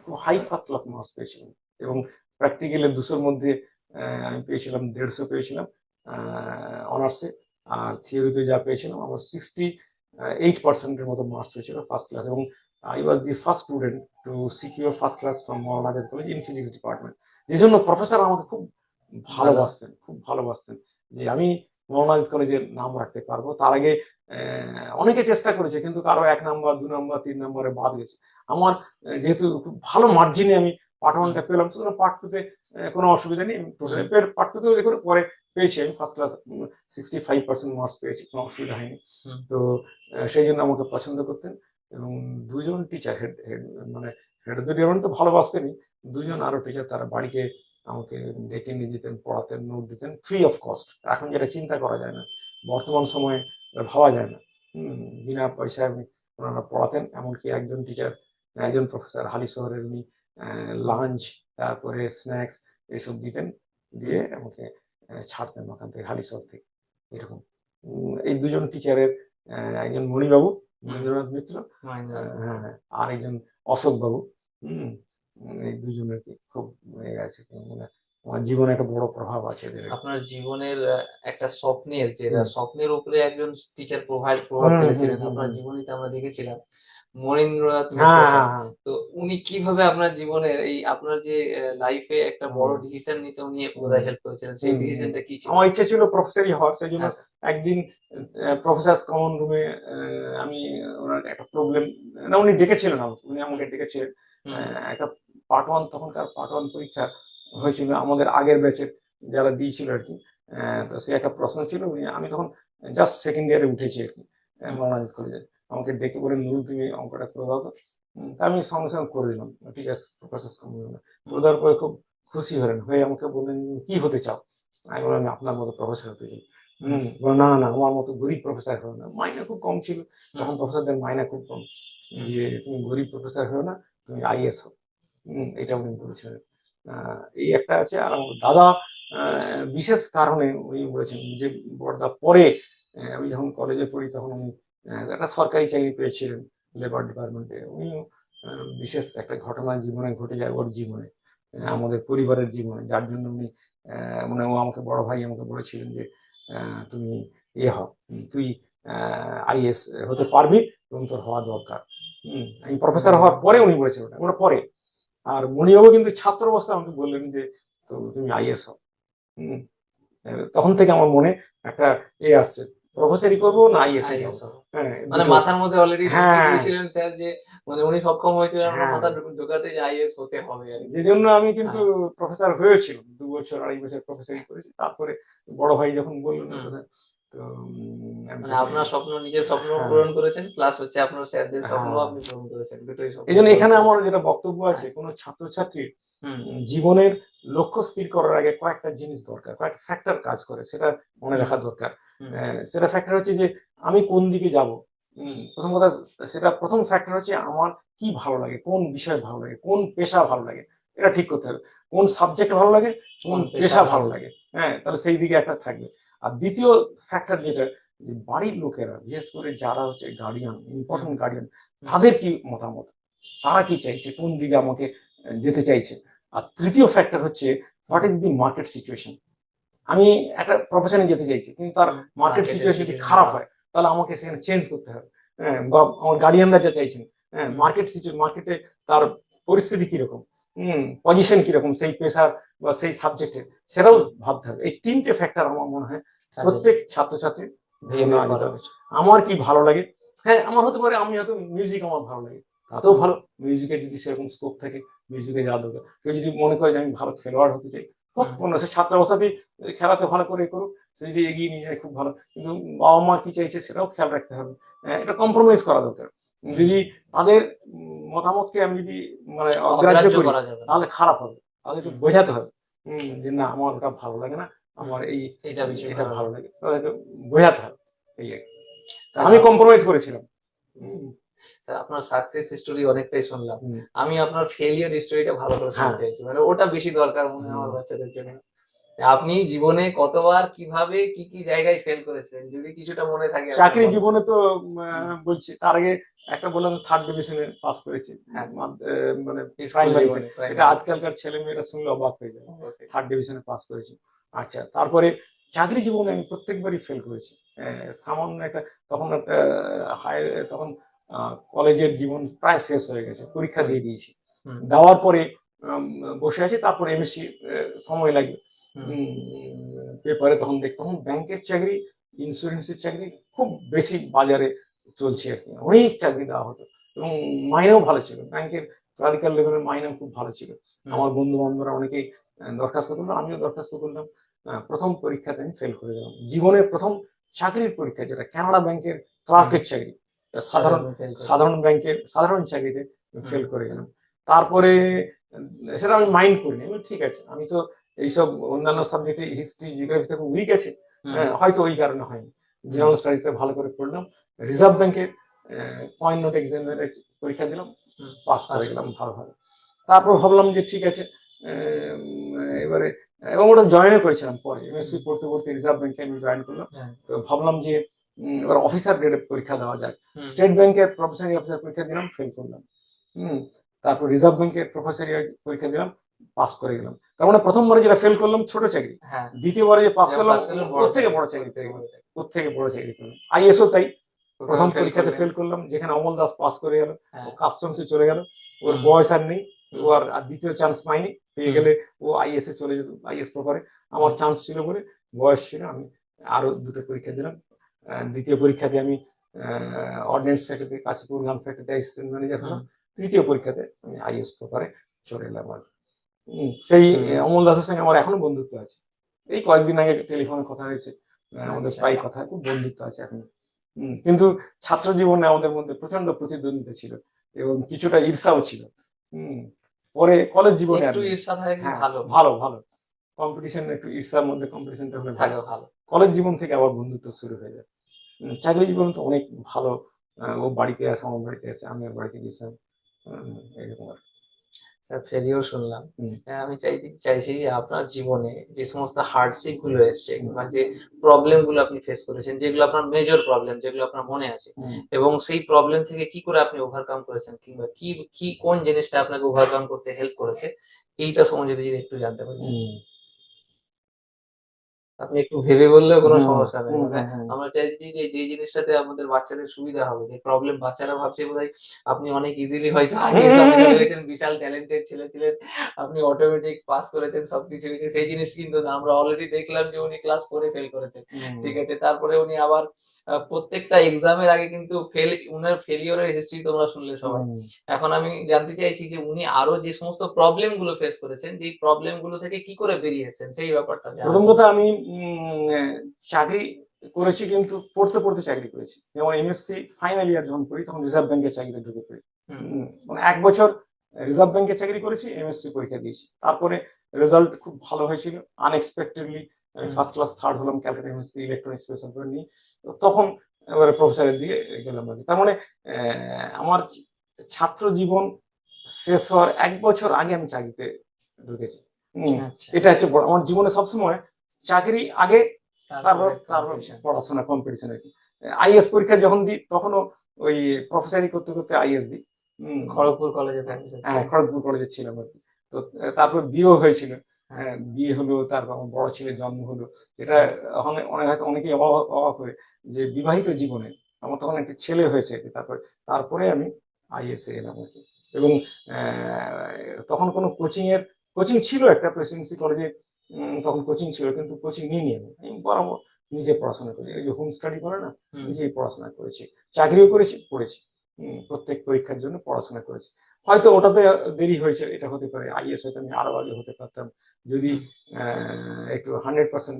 খুব হাই ফার্স্ট ক্লাস মার্কস পেয়েছিলাম, এবং প্র্যাকটিক্যালি 200-র মধ্যে আমি পেয়েছিলাম 150 পেয়েছিলাম অনার্সে। আর থিওরিতে যা পেয়েছিলাম আমার 68%-এর মতো মার্কস হয়েছিল ফার্স্ট ক্লাস। এবং I was the first student to secure first class from Maulana college in physics department. যে জন্য প্রফেসর আমাকে খুব ভালো। ভালোবাসতেন, খুব ভালোবাসতেন যে আমি মৌলানা কলেজের নাম রাখতে পারবো। তার আগে অনেকে চেষ্টা করেছে, কিন্তু কারো 1 নাম্বার, 2 নাম্বার, 3 নাম্বারে বাদ গেছে। আমার যেহেতু খুব ভালো মার্জিনে আমি পার্ট 1টা পেলাম, সুতরাং পার্ট 2-তে কোনো অসুবিধা নেই। আমি টোটাল পার্ট 2-তেও দেখুন পরে পেয়েছি, আমি ফার্স্ট ক্লাস 65% মার্কস পেয়েছি, কোনো অসুবিধা হয়নি। তো সেই জন্য আমাকে পছন্দ করতেন। এবং 2জন টিচার, হেড হেড মানে হেড অফ দ্য ডিপার্টমেন্ট তো ভালোবাসতেনই, 2জন আরো টিচার তারা বাড়িতে আমাকে ডেকে নিয়ে যেতেন, পড়াতেন, নোট দিতেন ফ্রি অফ কস্ট। এখন যেটা চিন্তা করা যায় না, বর্তমান সময়ে ভাবা যায় না। বিনা পয়সায় ওনারা পড়াতেন। এমনকি একজন টিচার, একজন প্রফেসর হালি শহরের, উনি লাঞ্চ, তারপরে স্ন্যাক্স এসব দিতেন, দিয়ে আমাকে ছাড়তেন ওখান থেকে, হালি শহর থেকে। এরকম এই 2জন টিচারের, একজন মণিবাবু, মহেন্দ্রনাথ মিত্র, হ্যাঁ হ্যাঁ, আর একজন অশোক বাবু। হম এই 2জনের কি খুব আছে, মানে আমার জীবনে একটা বড় প্রভাব আছে এদের। আপনার জীবনের একটা স্বপ্নের, যেটা হুম স্বপ্নের উপরে একজন টিচার প্রভাব হুম হুম ফেলেছিলেন হুম আপনার হুম। জীবনীতে আমরা দেখেছিলাম, মনীন্দ্রনাথ মিত্র হ্যাঁ স্যার। হ্যাঁ হ্যাঁ। তো উনি কিভাবে আপনার জীবনের এই আপনার যে লাইফে একটা বড় হুম ডিসিশন নিতে উনি হুম বোধহয় হেল্প করেছিলেন, সেই হুম হুম। ডিসিশনটা কি ছিল? আমার ইচ্ছে ছিল প্রফেসরই হওয়ার, সেই জন্য আচ্ছা। একদিন প্রফেসর কমন রুমে আমি, ওনার একটা প্রবলেম, না উনি ডেকেছিলেন আমাকে, উনি আমাকে হুম ডেকেছিলেন। হুম একটা পার্ট 1, তখনকার পার্ট 1 পরীক্ষা হয়েছিল আমাদের আগের ব্যাচের যারা দিয়েছিল আর কি। তো সে একটা প্রশ্ন ছিল, আমি তখন জাস্ট সেকেন্ড ইয়ারে উঠেছি আর কি, হুম মনোনাথ কলেজে। আমাকে ডেকে বলে নুরুল তুমি অঙ্কটা করে দাও তো। তা আমি সঙ্গে সঙ্গে করে দিলাম, টিচার্স প্রফেসর কমন রুমে। করে হুম দেওয়ার পরে খুব খুশি হলেন, হয়ে আমাকে বললেন কি হতে চাও। আমি বললাম আমি আপনার মতো প্রফেসর হতে চাই। বললো, না না, আমার মতো গরিব প্রফেসর হো না। মাইনে খুব কম ছিল হুম তখন, প্রফেসরদের মাইনে খুব কম। হুম যে তুমি গরিব প্রফেসর হো না, তুমি আইএস হো। এটা উনি বলেছিলেন। এই একটা আছে। আর আমার দাদা বিশেষ কারণে উনি বলেছেন যে বড়দা পরে, আমি যখন কলেজে পড়ি তখন উনি একটা সরকারি চাকরি পেয়েছিলেন লেবার ডিপার্টমেন্টে। উনিও বিশেষ একটা ঘটনা জীবনে ঘটে যায় ওর জীবনে, আমাদের পরিবারের জীবনে, যার জন্য উনি মানে ও আমাকে, বড় ভাই আমাকে বলেছিলেন যে তুমি এ হ, তুই আইএস হতে পারবি এবং তোর হওয়া দরকার। আমি প্রফেসর হওয়ার পরে উনি বলেছেন ওটা, ওটা পরে। আর মণিবাবু কিন্তু ছাত্র অবস্থায় আমাকে বললেন যে তো তুমি আইএস হও। হম তখন থেকে আমার মনে একটা আসছে, প্রফেসরই করবো না আইএস এ যাবো। আইএসও হ্যাঁ মানে দুটো। মাথার মধ্যে অলরেডি ঢুকিয়ে হ্যাঁ দিয়েছিলেন স্যার, যে মানে উনি সক্ষম হয়েছিলেন আপনার হ্যাঁ। মাথা ঢোকাতে যে আইএস হতে হবে আর কি। যে জন্য আমি কিন্তু হ্যাঁ প্রফেসর হয়েছিলাম, 2 বছর 2.5 বছর প্রফেসরই করেছি। তারপরে বড় ভাই যখন বললেন হুম কথা, তো আমি মানে তখন আপনার স্বপ্ন, নিজের স্বপ্ন হ্যাঁ পূরণ করেছেন, প্লাস হচ্ছে আপনার স্যারদের স্বপ্ন হ্যাঁ আপনি পূরণ করেছেন, দুটোই স্বপ্ন এই জন্য পূরণ এখানে করেছেন। আমার যেটা বক্তব্য আছে, হ্যাঁ। কোনো ছাত্রছাত্রীর হুম। জীবনের লক্ষ্য স্থির করার আগে কয়েকটা জিনিস দরকার, কয়েকটা ফ্যাক্টর কাজ করে, সেটা মনে হুম। রাখা দরকার। হুম। সেটা ফ্যাক্টর হচ্ছে যে আমি কোন দিকে যাব। প্রথম কথা, সেটা প্রথম ফ্যাক্টর হচ্ছে আমার কি ভালো লাগে, কোন বিষয় ভালো লাগে, কোন পেশা ভালো লাগে, এটা ঠিক করতে হবে। কোন সাবজেক্ট ভালো লাগে, কোন কোন পেশা পেশা ভালো ভালো লাগে? লাগে, হ্যাঁ, তাহলে সেই দিকে একটা থাকবে। আর দ্বিতীয় ফ্যাক্টর যেটা, যে বাড়ির লোকেরা, বিশেষ করে যারা হচ্ছে গার্ডিয়ান, হুম। ইম্পর্টেন্ট গার্ডিয়ান, হুম। তাদের কি মতামত, তারা কি চাইছে, কোন দিকে আমাকে যেতে চাইছে। আর তৃতীয় ফ্যাক্টর হচ্ছে what is the market situation. আমি একটা প্রফেশনে যেতে চাইছি, কিন্তু তার হুম। মার্কেট মার্কেটের সিচুয়েশন যদি সিচুয়েশন খারাপ খারাপ। হয়, তাহলে আমাকে সেখানে চেঞ্জ করতে হবে। হ্যাঁ, বা আমার গার্ডিয়ানরা যা চাইছেন, হ্যাঁ, হুম। মার্কেট সিচুয়েশন, মার্কেটে তার পরিস্থিতি কিরকম, পজিশন কিরকম সেই পেশার বা সেই সাবজেক্টের, সেটাও হুম। ভাবতে হবে। এই তিনটে ফ্যাক্টর আমার মনে হয় কাজে প্রত্যেক ছাত্রছাত্রীর ধ্যানে ভেবে নেওয়া যেতে করা হবে। উচিত। আমার কি ভালো লাগে, হ্যাঁ, আমার হতে পারে আমি হয়তো মিউজিক আমার ভালো লাগে, তাতেও হুম। ভালো। মিউজিকে যদি সেরকম স্কোপ থাকে, মিউজিকে যাওয়া দরকার। কেউ যদি মনে করে যে আমি ভালো খেলোয়াড় হতে চাই, হোক, হুম। কোনো সে ছাত্রাবস্থাতেই খেলাতে ভালো করে করুক, সে যদি এগিয়ে নিয়ে যায় খুব ভালো। কিন্তু বাবা মা কি চাইছে সেটাও খেয়াল রাখতে হবে। এটা কম্প্রোমাইজ করা দরকার। হুম। যদি তাদের মতামতকে আমি যদি মানে অগ্রাহ্য অগ্রাহ্য করি, করা যাবে না। তাহলে খারাপ হবে। তাদেরকে হুম। বোঝাতে হবে যে না, আমার ওটা ভালো লাগে না, হুম। আমার এই এটা বেশি এটা ভালো ভালো লাগে। লাগে, তাদেরকে বোঝাতে হবে। এই আর কি। তা স্যার আমি কম্প্রোমাইজ করেছিলাম। হুম, স্যার আপনার সাকসেস স্টোরি অনেকটাই শুনলাম। হুম, আমি আপনার ফেলিওর স্টোরিটা ভালো করে হ্যাঁ, শুনতে চাইছি। মানে ওটা বেশি দরকার মনে হয় হুম। আমার বাচ্চাদের জন্য। আপনি জীবনে কতবার কিভাবে কি, কি জায়গায় ফেল করেছেন? যদি কিছুটা মনে থাকে আপনার চাকরি বলেন। জীবনে তো হুম। বলছি, তার আগে একটা বললাম, থার্ড ডিভিশনে পাস করেছি, হ্যাঁ স্যার। মানে স্কুল প্রাইমারিতে। জীবনে, এটা প্রাইমারি। আজকালকার ছেলে মেয়েরা শুনলে অবাক হয়ে যায়। ওকে। থার্ড ডিভিশনে পাস করেছি। আচ্ছা, তারপরে চাকরি জীবনে আমি প্রত্যেকবারই ফেল করেছি। সামান্য একটা, তখন একটা হায়ার, তখন কলেজের জীবন প্রায় শেষ হয়ে গেছে, পরীক্ষা হুম। দিয়ে দিয়েছি। হুম। দেওয়ার পরে বসে আছি, তারপরে এমএসসি সময় লাগবে। হুম। পেপারে তখন তখন ব্যাংকের চাকরি, ইন্স্যুরেন্সের চাকরি খুব বেশি বাজারে চলছে আর কি। অনেক চাকরি দেওয়া হতো এবং মাইনেও ভালো ছিল। ব্যাংকের ক্লারিক্যাল লেভেলের মাইনেও খুব ভালো ছিল। হুম। আমার বন্ধু বান্ধবরা অনেকেই দরখাস্ত করলো, আমিও দরখাস্ত করলাম। প্রথম পরীক্ষাতে আমি ফেল করে গেলাম। জীবনের প্রথম চাকরির পরীক্ষা, যেটা কানাডা ব্যাংকের হুম। ক্লার্কের চাকরি, তাতে সাধারণ আপনি ফেল করেন। সাধারণ ব্যাংকের সাধারণ চাকরিতে হুম। ফেল করে গেলাম। তারপরে সেটা আমি মাইন্ড করিনি, আমি ঠিক আছে, আমি তো এইসব অন্যান্য সাবজেক্টে হিস্ট্রি জিওগ্রাফিতে খুব উইক আছে, হুম। হয়তো ওই কারণে হয়নি। হুম। জেনারেল স্টাডিজে ভালো করে পড়লাম, রিজার্ভ ব্যাংকের পয়েন্ট নোট এক্সামের পরীক্ষা দিলাম, হুম। পাস পাস করে গেলাম করুন। ভালোভাবে। তারপর ভাবলাম যে ঠিক আছে, এবারে, এবং ওটা জয়েনও করেছিলাম পরে, এমএসসি হুম। পড়তে পড়তে রিজার্ভ ব্যাংকে আমি জয়েন করলাম। হ্যাঁ। তো ভাবলাম যে এবার অফিসার গ্রেডের পরীক্ষা দেওয়া যাক। হুম। স্টেট ব্যাংকের প্রফেসরি অফিসার পরীক্ষা দিলাম, ফেল করলাম। হুম, তারপর রিজার্ভ ব্যাংকের প্রফেসরি পরীক্ষা দিলাম, পাস করে গেলাম। তার মানে প্রথমবারে যেটা ফেল করলাম ছোট চাকরি, হ্যার দ্বিতীয়বারে যে পাস যখন করলাম পাস করলেন বড় ওর থেকে চাকরি, বড় ওর চাকরি থেকে পেয়ে গেলাম, বড় চাকরি। ওর থেকে বড় চাকরি পেলাম। আইএসও তাই, প্রথম ওখানেও ফেল পরীক্ষাতে করলেন। ফেল করলাম, যেখানে অমল দাস পাস করে গেল, ও হ্যাঁ। কাস্টমসে চলে গেল, ওর হুম। বয়স আর নেই, ও হুম। আর দ্বিতীয় চান্স পাইনি। পেয়ে হুম। গেলে ও আইএস এ চলে যেত, আইএস পেপারে। আমার হুম। চান্স ছিল বলে, বয়স ছিল, আমি আরো দুটো পরীক্ষা দিলাম। দ্বিতীয় পরীক্ষাতে আমি অর্ডিন্যান্স ফ্যাক্টরিতে, কাশীপুর গান ফ্যাক্টরিতে অ্যাসিস্ট্যান্ট ম্যানেজার হুম। হলাম। তৃতীয় পরীক্ষাতে আমি আইএস পেপারে চলে এলাম আর কি। সেই হুম। অমল দাসের সঙ্গে আমার এখনো বন্ধুত্ব আছে। এই কয়েকদিন আগে টেলিফোনে কথা হয়েছে, আমাদের আচ্ছা। প্রায় কথা হয়, খুব বন্ধুত্ব আছে এখন। কিন্তু ছাত্র জীবনে আমাদের মধ্যে প্রচন্ড প্রতিদ্বন্দ্বিতা ছিল এবং কিছুটা ঈর্ষাও ছিল। হম, পরে কলেজ জীবনে আর একটু নেই। ঈর্ষা থাকা কি হ্যাঁ, ভালো? ভালো ভালো, কম্পিটিশন, একটু ঈর্ষার মধ্যে কম্পিটিশনটা হলে ভালো। থাকা ভালো। কলেজ জীবন থেকে আবার বন্ধুত্ব শুরু হয়ে যায়। চাকরি জীবন তো অনেক ভালো। ও বাড়িতে আসে, আমার বাড়িতে আসে, আমি ওর বাড়িতে গেছিলাম, এরকম আর কি। স্যার ফেলিওর শুনলাম। হুম, আমি চাইছি যে আপনার জীবনে যে সমস্ত হার্ডশিপ গুলো এসছে হুম, কিংবা যে প্রবলেম গুলো আপনি ফেস করেছেন, যেগুলো আপনার মেজর প্রবলেম, যেগুলো আপনার মনে আছে, হুম, এবং সেই প্রবলেম থেকে কি করে আপনি ওভারকাম করেছেন, কিংবা কি কি কোন জিনিসটা আপনাকে ওভারকাম করতে হেল্প করেছে, এইটা সম্বন্ধে যদি একটু জানতে পারি স্যার। হুম, আপনি একটু ভেবে বললেও কোনো হুম, সমস্যা নাই। হুম, মানে হুম, হুম, আমরা চাইছি যে যে জিনিসটাতে আমাদের বাচ্চাদের সুবিধা হবে, যে প্রবলেম বাচ্চারা ভাবছে বোধহয় আপনি অনেক ইজিলি হয়তো আইএএস অফিসার হুম, হয়েছেন, বিশাল ট্যালেন্টেড ছেলে ছিলেন, আপনি অটোমেটিক পাস করেছেন, সবকিছু হয়েছে। সেই জিনিস কিন্তু না। আমরা অলরেডি দেখলাম যে উনি ক্লাস 4 এ ফেল করেছেন। হুম, ঠিক আছে? তারপরে উনি আবার প্রত্যেকটা এক্সামের আগে কিন্তু উনার ফেলিওর এর হিস্ট্রি তোমরা শুনলে সবাই। হুম। এখন আমি জানতে চাইছি যে উনি আরো যে সমস্ত প্রবলেম গুলো ফেস করেছেন, যেই প্রবলেম গুলো থেকে কি করে বেরিয়ে এসেছেন সেই ব্যাপারটা প্রথম জানাবেন। কথা, আমি চাকরি করেছি, কিন্তু পড়তে পড়তে চাকরি করেছি। যেমন এমএসসি ফাইনাল ইয়ার যখন করি তখন রিজার্ভ ব্যাংকের চাকরিতে ঢুকে পড়ি। মানে 1 বছর রিজার্ভ ব্যাংকে চাকরি করেছি, এমএসসি পরীক্ষা দিয়েছি। তারপরে রেজাল্ট খুব ভালো হয়েছিল, আনএক্সপেক্টেডলি আমি ফার্স্ট ক্লাস থার্ড হলাম ক্যালকাটা ইউনিভার্সিটি ইলেকট্রনিক্স স্পেশাল করে নিয়ে। তো তখন এবারে প্রফেসরের দিয়ে গেলাম আর কি। তার মানে আমার ছাত্র জীবন শেষ হওয়ার 1 বছর আগে আমি চাকরিতে ঢুকেছি। আচ্ছা, এটা হচ্ছে আমার জীবনে সবসময় চাকরি আগে, তারপর তারপর competition। পড়াশোনা, কম্পিটিশন আর কি। আইএস পরীক্ষা যখন দিই তখনও ওই প্রফেসরি করতে করতে আইএস দিই। খড়গপুর কলেজে প্রফেসর হ্যাঁ, ছিলেন। খড়গপুর কলেজে ছিলাম আর কি। তো তারপর বিয়েও হয়েছিল। হ্যাঁ। বিয়ে হলো, তারপর আমার বড় ছেলের জন্ম হলো। এটা হয়তো অনেকেই অবাক হয় যে বিবাহিত জীবনে আমার তখন একটা ছেলে হয়েছে আর কি। তারপরে আমি আইএসএ এলাম আর কি। এবং তখন কোনো কোচিং ছিল একটা প্রেসিডেন্সি কলেজে, তখন কোচিং ছিল, কিন্তু কোচিং নিইনি আমি বরাবর নিজে পড়াশোনা করি। ওই যে হোম স্টাডি করে না, নিজেই পড়াশোনা করেছি, চাকরিও করেছি, পড়েছি। প্রত্যেক পরীক্ষার জন্য পড়াশোনা করেছি। হয়তো ওটাতে দেরি হয়েছে, এটা হতে পারে। আইএস হয়তো আমি আরো আগে হতে পারতাম যদি একটু 100%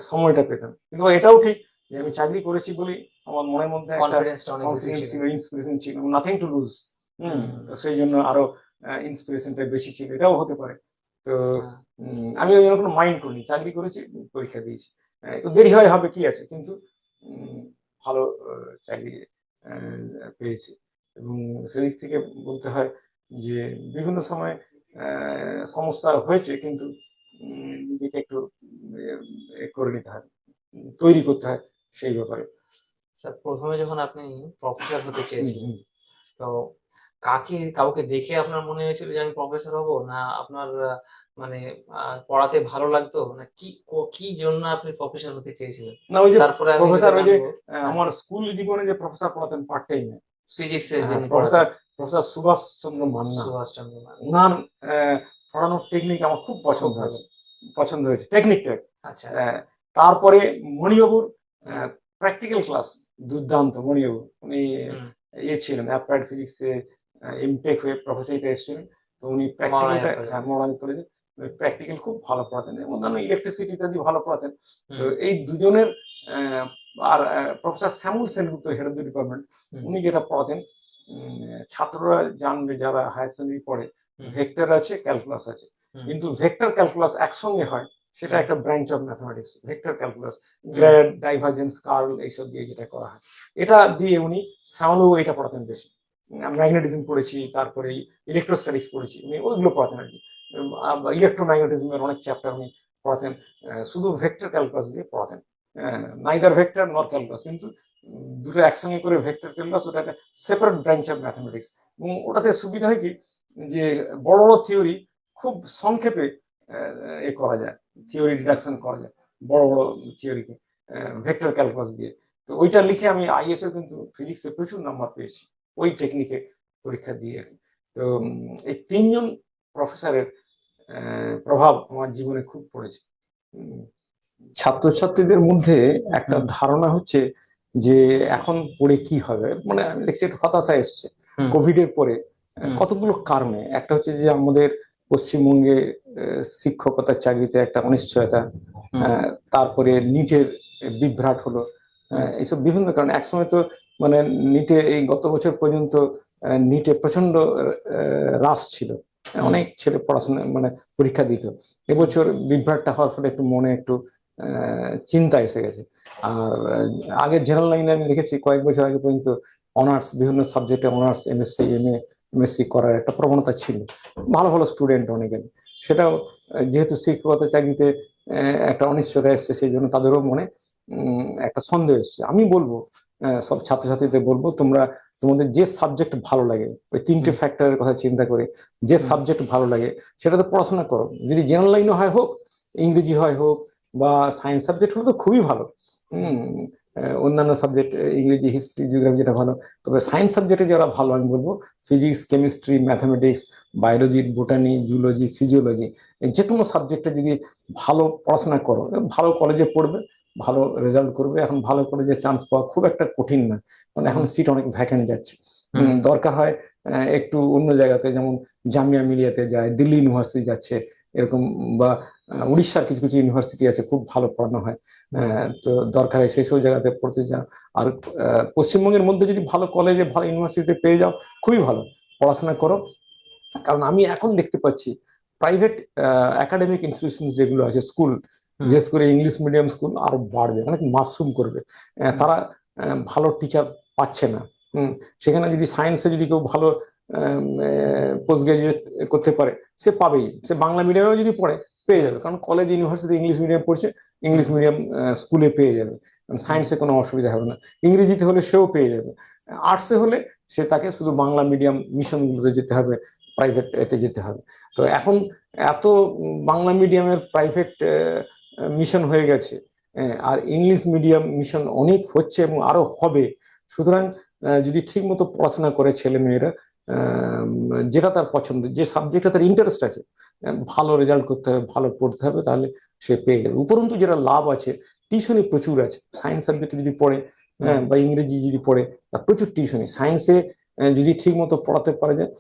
সময়টা পেতাম। কিন্তু এটাও ঠিক যে আমি চাকরি করেছি বলেই আমার মনের মধ্যে একটা কনফিডেন্সটা অনেক বেশি কনফিডেন্স ছিল। ছিল, ইন্সপিরেশন ছিল, নাথিং টু লুজ। তো সেই জন্য আরো ইন্সপিরেশনটা বেশি ছিল, এটাও হতে পারে। তো হ্যাঁ। আমি ওই জন্য কোনো মাইন্ড করিনি, চাকরি করেছি, পরীক্ষা দিয়েছি। তো দেরি হয় হবে কি আছে, কিন্তু ভালো চাকরি পেয়েছি। এবং সেদিক থেকে বলতে হয় যে বিভিন্ন সময় সমস্যা হয়েছে, কিন্তু নিজেকে একটু করে নিতে হয়, তৈরি করতে হয় সেই ব্যাপারে। স্যার, প্রথমে যখন আপনি প্রফেসর হতে হুম, চেয়েছিলেন, হুম। তো কাউকে দেখে আপনার মনে হয়েছিল যে আমি প্রফেসর হব, না আপনার মানে পড়াতে ভালো লাগতো, না কি জন্য আপনি প্রফেসর হতে চেয়েছিলেন? না, ওই যে তারপরে আমি যেটা প্রফেসর, ওই যে জানবো। হ্যাঁ, আমার স্কুল জীবনে যে প্রফেসর পড়াতেন পার্ট টাইমে, ফিজিক্সের যিনি প্রফেসর পড়াতেন, প্রফেসর সুভাষ চন্দ্র মান্না, সুভাষচন্দ্র মান। ওনার পড়ানোর টেকনিক আমার খুব খুব ভালো। পছন্দ হয়েছে টেকনিকটা। আচ্ছা। তারপরে মণিবাবুর প্র্যাকটিক্যাল ক্লাস দুর্দান্ত। মণিবাবু উনি ইয়ে ছিলেন, অ্যাপ্লাইড ফিজিক্সে এমটেক হয়ে প্রফেসরিতে এসেছিলেন। তো উনি প্র্যাকটিক্যালটা, মহারানী কলেজে প্র্যাকটিক্যাল খুব ভালো পড়াতেন, এবং অন্যান্য ইলেকট্রিসিটি ইত্যাদি ভালো পড়াতেন। তো এই দুজনের আর professor Shyamal Sengupta, head of the department, উনি যেটা পড়াতেন, ছাত্ররা জানবে যারা হায়ার সেকেন্ডারি পড়ে, ভেক্টর আছে, ক্যালকুলাস আছে, কিন্তু ভেক্টর ক্যালকুলাস একসঙ্গে হয়, সেটা একটা branch of mathematics. Vector calculus, grad, divergence, curl, এইসব দিয়ে যেটা করা হয়, এটা দিয়ে উনি শ্যামলবাবু এটা পড়াতেন বেশি। ম্যাগনেটিজম পড়েছি, তারপরে ইলেকট্রোস্ট্যাটিক্স পড়েছি, উনি ওইগুলো পড়াতেন আর কি। ইলেকট্রোম্যাগনেটিজমের অনেক চ্যাপ্টার উনি পড়াতেন, শুধু ভেক্টর ক্যালকুলাস দিয়ে পড়াতেন। নাইদার ভেক্টর নর ক্যালকুলাস, কিন্তু দুটো একসঙ্গে করে ভেক্টর ক্যালকুলাস, ওটা একটা সেপারেট ব্রাঞ্চ অফ ম্যাথমেটিক্স। এবং ওটাতে সুবিধা হয় কি, যে বড় বড় থিওরি খুব সংক্ষেপে এ করা যায়, থিওরি ডিডাকশন করা যায় বড় বড় থিওরিকে ভেক্টর ক্যালকুলাস দিয়ে। তো ওইটা লিখে আমি আইএসএ কিন্তু ফিজিক্সে প্রচুর নাম্বার পেয়েছি ওই টেকনিকে পরীক্ষা দিয়ে আর কি। তো এই তিনজন প্রফেসরের প্রভাব আমার জীবনে খুব পড়েছে। ছাত্রছাত্রীদের মধ্যে একটা ধারণা হচ্ছে যে এখন পড়ে কি হবে, মানে আমি দেখছি একটু হতাশা এসছে কোভিড এর পরে। কতগুলো কারণে, একটা হচ্ছে যে আমাদের পশ্চিমবঙ্গে শিক্ষকতার চাকরিতে একটা অনিশ্চয়তা, তারপরে নিটের বিভ্রাট হলো, এইসব বিভিন্ন কারণে। একসময় তো মানে নিটে, এই গত বছর পর্যন্ত নিটে প্রচন্ড রাশ ছিল, অনেক ছেলে পড়াশোনা মানে পরীক্ষা দিত। এবছর বিভ্রাটটা হওয়ার ফলে একটু মনে একটু চিন্তা এসে গেছে। আর আগের জেনারেল লাইনে আমি দেখেছি কয়েক বছর আগে পর্যন্ত অনার্স, বিভিন্ন সাবজেক্টে অনার্স, এমএসসি, এমএসসি করার একটা প্রবণতা ছিল, ভালো ভালো স্টুডেন্ট অনেকের। সেটাও যেহেতু শিক্ষকতা চাকরিতে একটা অনিশ্চয়তা এসছে, সেই জন্য তাদেরও মনে একটা সন্দেহ এসছে। আমি বলবো সব ছাত্রছাত্রীদের বলবো, তোমাদের যে সাবজেক্ট ভালো লাগে, ওই তিনটে ফ্যাক্টরের কথা চিন্তা করে যে সাবজেক্ট ভালো লাগে সেটাতে পড়াশোনা করো। যদি জেনারেল লাইনে হয় হোক, ইংরেজি হয় হোক, বা সায়েন্স সাবজেক্ট হলে তো খুবই ভালো। অন্যান্য সাবজেক্ট, ইংরেজি, হিস্ট্রি, জিওগ্রাফি, যেটা ভালো। তবে সায়েন্স সাবজেক্টে যারা ভালো, আমি বলবো physics, chemistry, mathematics, biology, botany, zoology, physiology, যে কোনো সাবজেক্টে যদি ভালো পড়াশোনা করো, ভালো কলেজে পড়বে, ভালো রেজাল্ট করবে। এখন ভালো কলেজে চান্স পাওয়া খুব একটা কঠিন না, কারণ এখন সিট অনেক ভ্যাকেন্ট যাচ্ছে। হুম। দরকার হয় একটু অন্য জায়গাতে, যেমন জামিয়া মিলিয়াতে যায়, দিল্লি ইউনিভার্সিটি যাচ্ছে এরকম, বা উড়িষ্যার কিছু কিছু ইউনিভার্সিটি আছে খুব ভালো পড়ানো হয়, তো দরকার হয় সেই সব জায়গাতে পড়তে যাও। আর পশ্চিমবঙ্গের মধ্যে যদি ভালো কলেজে ভালো ইউনিভার্সিটিতে পেয়ে যাও খুবই ভালো, পড়াশোনা করো। কারণ আমি এখন দেখতে পাচ্ছি প্রাইভেট একাডেমিক ইনস্টিটিউশন যেগুলো আছে, স্কুল, হুম। বিশেষ করে ইংলিশ মিডিয়াম স্কুল আরো বাড়বে, অনেক মাশরুম করবে। তারা ভালো টিচার পাচ্ছে না। সেখানে যদি সায়েন্সে যদি কেউ ভালো পোস্ট গ্রাজুয়েট করতে পারে, সে পাবেই, সে বাংলা মিডিয়ামেও যদি পড়ে পেয়ে যাবে, কারণ কলেজ ইউনিভার্সিটি ইংলিশ মিডিয়াম পড়ছে, ইংলিশ মিডিয়াম স্কুলে পেয়ে যাবে, সায়েন্সে কোনো অসুবিধা হবে না। ইংরেজিতে হলে সেও পেয়ে যাবে। আর্টসে হলে সে তাকে শুধু বাংলা মিডিয়াম মিশনগুলোতে যেতে হবে, প্রাইভেট এতে যেতে হবে। তো এখন এত বাংলা মিডিয়ামের প্রাইভেট মিশন হয়ে গেছে, আর ইংলিশ মিডিয়াম মিশন অনেক হচ্ছে এবং আরো হবে। সুতরাং যদি ঠিক মতো পড়াশোনা করে ছেলে মেয়েরা, যেটা তার পছন্দ, যে সাবজেক্টে তার ইন্টারেস্ট আছে, ভালো রেজাল্ট করতে হবে, ভালো পড়তে হবে, তাহলে সে পেয়ে যাবে। উপরন্তু যেটা লাভ আছে, টিউশনি প্রচুর আছে, সায়েন্স সাবজেক্টে যদি পড়ে বা ইংরেজি যদি পড়ে, প্রচুর টিউশনি। সায়েন্সে যদি ঠিক মতো পড়াতে পারা যায়,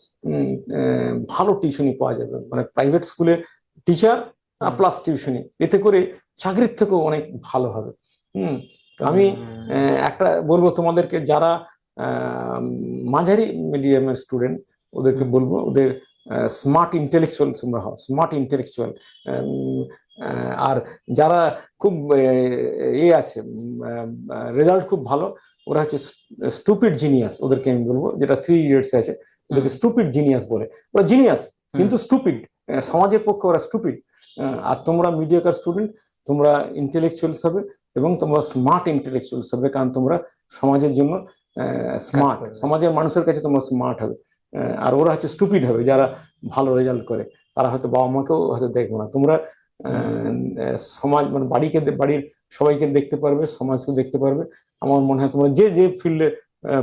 ভালো টিউশনি পাওয়া যাবে, মানে প্রাইভেট স্কুলে টিচার প্লাস টিউশনি, এতে করে চাকরির থেকেও অনেক ভালো হবে। আমি একটা বলবো তোমাদেরকে, যারা মাঝারি মিডিয়ামের স্টুডেন্ট, ওদেরকে বলবো ওদের স্মার্ট ইন্টেলেকচুয়াল তোমরা হও, স্মার্ট ইন্টেলেকচুয়াল। আর যারা খুব আছে, রেজাল্ট খুব ভালো, ওরা হচ্ছে স্টুপিড জিনিয়াস, ওদেরকে আমি বলবো, যেটা 3 ইডিয়টস আছে, ওদেরকে স্টুপিড জিনিয়াস বলে। ওরা জিনিয়াস কিন্তু স্টুপিড, সমাজের পক্ষে ওরা স্টুপিড। আর তোমরা মিডিয়াকার স্টুডেন্ট, তোমরা ইন্টেলেকচুয়ালস হবে এবং তোমরা স্মার্ট ইন্টেলেকচুয়ালস হবে, কারণ তোমরা সমাজের জন্য স্মার্ট, সমাজের মানুষের কাছে তোমরা স্মার্ট হবে। আর ওরা হচ্ছে স্টুপিড হবে যারা ভালো রেজাল্ট করে, তারা হয়তো বাবা মাকেও হয়তো দেখবো না। তোমরা সমাজ, মানে বাড়ির সবাইকে দেখতে পারবে, সমাজকে দেখতে পারবে। আমার মনে হয় তোমরা যে যে ফিল্ডে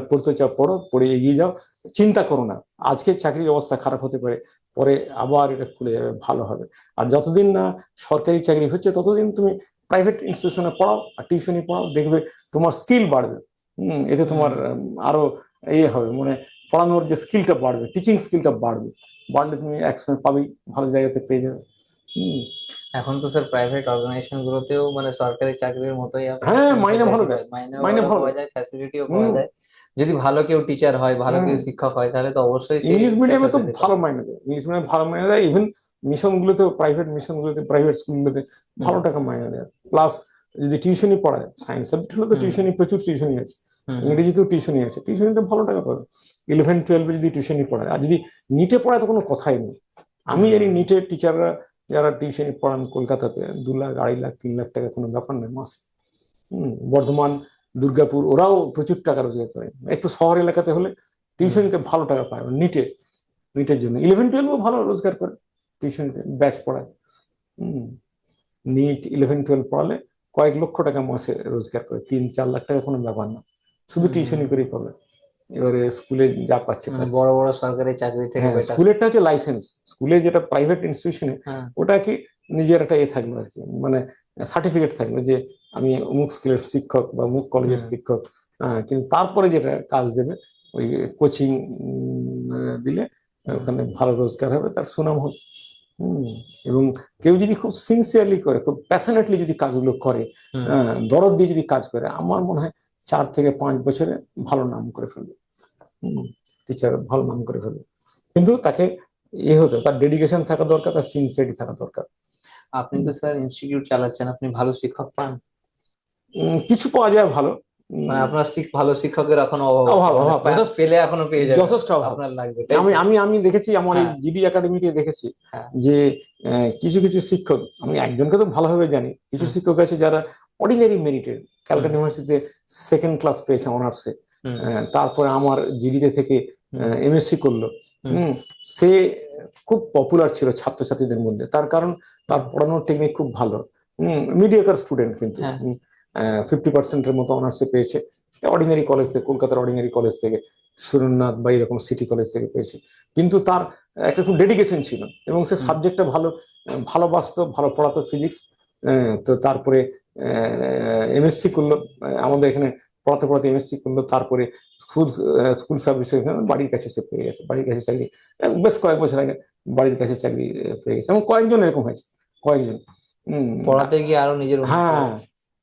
পড়তে চাও পড়ো, পড়ে এগিয়ে যাও, চিন্তা করো না আজকে চাকরির অবস্থা খারাপ হতে পারে, পরে আবার এটা খুলে যাবে, ভালো হবে। আর যতদিন না সরকারি চাকরি হচ্ছে ততদিন তুমি প্রাইভেট ইনস্টিটিউশনে পড়াও আর টিউশনি পড়াও, দেখবে তোমার স্কিল বাড়বে। এতে তোমার আরো হবে, মানে পড়ানোর যে স্কিলটা বাড়বে, টিচিং স্কিলটা বাড়বে, বাড়লে তুমি একসময় পাবেই, ভালো জায়গাতে পেয়ে যাবে। এখন তো স্যার প্রাইভেট অর্গানাইজেশন গুলোতেও মানে সরকারি চাকরির মতোই হ্যাঁ, মাইনে ভালো দেয়, মাইনেও মাইনে ভালো ভালো পাওয়া যায়, ফ্যাসিলিটিও পাওয়া যায়। যদি ভালো কেউ টিচার হয়, ভালো কেউ শিক্ষক হয়, তাহলে তো অবশ্যই ইংলিশ মিডিয়ামে তো ফ্যাসিলিটি ভালো পাবে। মাইনে দেয়, ইংলিশ মিডিয়ামে ভালো মাইনে দেয়, ইভেন মিশন গুলোতে, প্রাইভেট মিশন গুলোতে, প্রাইভেট স্কুলগুলোতে ভালো টাকা মাইনে দেয়। প্লাস যদি টিউশনি পড়ায়, সায়েন্স সাবজেক্ট হলে তো টিউশনি, প্রচুর টিউশনি আছে, ইংরেজিতেও টিউশনি আছে, টিউশনিতে ভালো টাকা পাবে। 11-12 যদি টিউশনি পড়ায়, আর যদি নিটে পড়ায় তো কোনো কথাই নেই। আমি জানি নিটের টিচাররা যারা টিউশনি পড়ান কলকাতাতে 2 লাখ, 2.5 লাখ, 3 লাখ টাকা কোনো ব্যাপার নয় মাসে। বর্ধমান, দুর্গাপুর, ওরাও প্রচুর টাকা রোজগার করে। একটু শহর এলাকাতে হলে টিউশনিতে ভালো টাকা পায়, নিটের জন্য 11-12ও ভালো রোজগার করে, টিউশনিতে ব্যাচ পড়ায়। নিট 11-12 পড়ালে কয়েক লক্ষ টাকা মাসে রোজগার করে, 3-4 লাখ টাকা কোনো ব্যাপার না, শুধু টিউশনি করেই পাবে। এবারে স্কুলে যা পাচ্ছে পাচ্ছে। বড় বড় সরকারি চাকরি থেকে হ্যাঁ, বেটার। স্কুলেরটা হচ্ছে লাইসেন্স, স্কুলে যেটা প্রাইভেট ইনস্টিটিউশনে, ওটা কি নিজের একটা থাকলো আর কি, মানে সার্টিফিকেট থাকলো যে আমি অমুক স্কুলের শিক্ষক বা অমুক কলেজের শিক্ষক। কিন্তু তারপরে যেটা কাজ দেবে, ওই কোচিং দিলে ওখানে ভালো রোজগার হবে, তার সুনাম হবে। এবং কেউ যদি খুব সিনসিয়ারলি করে, খুব প্যাশনেটলি যদি কাজগুলো করে, দরদ দিয়ে যদি কাজ করে, আমার মনে হয় 4 থেকে 5 বছরে ভালো নাম করে ফেলবে, টিচার ভালো নাম করে ফেলবে। কিন্তু তাকে হতে, তার ডেডিকেশন থাকা দরকার, তার সিনসিয়ারিটি থাকা দরকার। আপনি তো স্যার ইনস্টিটিউট চালাচ্ছেন, আপনি ভালো শিক্ষক পান? কিছু পাওয়া যায় ভালো, মানে আপনার ভালো শিক্ষকের এখনো অভাব আছে, অভাব, মানে অভাব, পেলে এখনো পেয়ে যাবেন, যথেষ্ট অভাব আপনার লাগবে। আমি আমি আমি দেখেছি, আমার এই জিডি একাডেমিতে দেখেছি যে কিছু কিছু শিক্ষক, আমি একজনকে তো ভালোভাবে জানি, কিছু শিক্ষক আছে যারা অর্ডিনারি মেরিটেড, ক্যালকাটা ইউনিভার্সিটিতে 2nd ক্লাস পেয়েছে অনার্সে, তারপরে আমার জিডিতে থেকে এমএসসি করলো। সে খুব পপুলার ছিল ছাত্রছাত্রীদের মধ্যে, তার কারণ তার পড়ানোর টেকনিক খুব ভালো, মিডিয়াকার স্টুডেন্ট, কিন্তু 50%-এর মতো অনার্সে পেয়েছে অর্ডিনারি কলেজ থেকে, কলকাতার অর্ডিনারি কলেজ থেকে, সুরেন্দ্রনাথ বা এরকম সিটি কলেজ থেকে পেয়েছে। কিন্তু তার একটা খুব ডেডিকেশন ছিল এবং সে সাবজেক্টটা ভালোবাসতো, ভালো পড়াতো ফিজিক্স। তো তারপরে এমএসসি করলো, আমাদের এখানে পড়াতে পড়াতে এমএসসি করলো, তারপরে স্কুল স্কুল সার্ভিস বাড়ির কাছে সে পেয়ে গেছে, বাড়ির কাছে চাকরি। বেশ কয়েক বছর আগে বাড়ির কাছে চাকরি পেয়ে গেছে, এবং কয়েকজন এরকম হয়েছে, কয়েকজন। হম। পড়াতে গিয়ে আরো নিজের উন্নতি হ্যাঁ, হয়।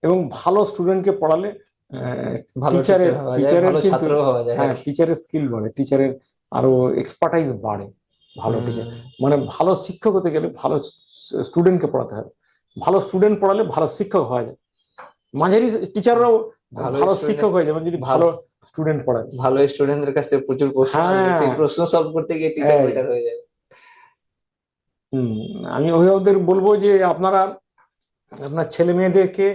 এবং ভালো স্টুডেন্টকে পড়ালে হুম, ভালো টিচারের টিচার হওয়া যায়, টিচারের ভালো কিন্তু, ছাত্র হওয়া যায় আর হ্যাঁ, কি। টিচারের স্কিল বাড়ে, টিচারের আরো এক্সপার্টাইজ বাড়ে। ভালো টিচার হুম, মানে ভালো শিক্ষক হতে গেলে ভালো স্টুডেন্টকে পড়াতে হবে, ভালো স্টুডেন্ট পড়ালে ভালো শিক্ষক হওয়া যায়। মাঝারি টিচাররাও ভালো ভালো স্টুডেন্ট, শিক্ষক হয়ে যাবে যদি ভালো ভালো স্টুডেন্ট পড়ায়। ভালো স্টুডেন্টদের কাছে প্রচুর প্রশ্ন আসবে, হ্যাঁ, সেই প্রশ্ন সলভ করতে গিয়ে টিচার এই, বেটার হয়ে যাবে। হম। আমি অভিভাবকদের বলবো যে আপনারা আপনার ছেলে মেয়েদেরকে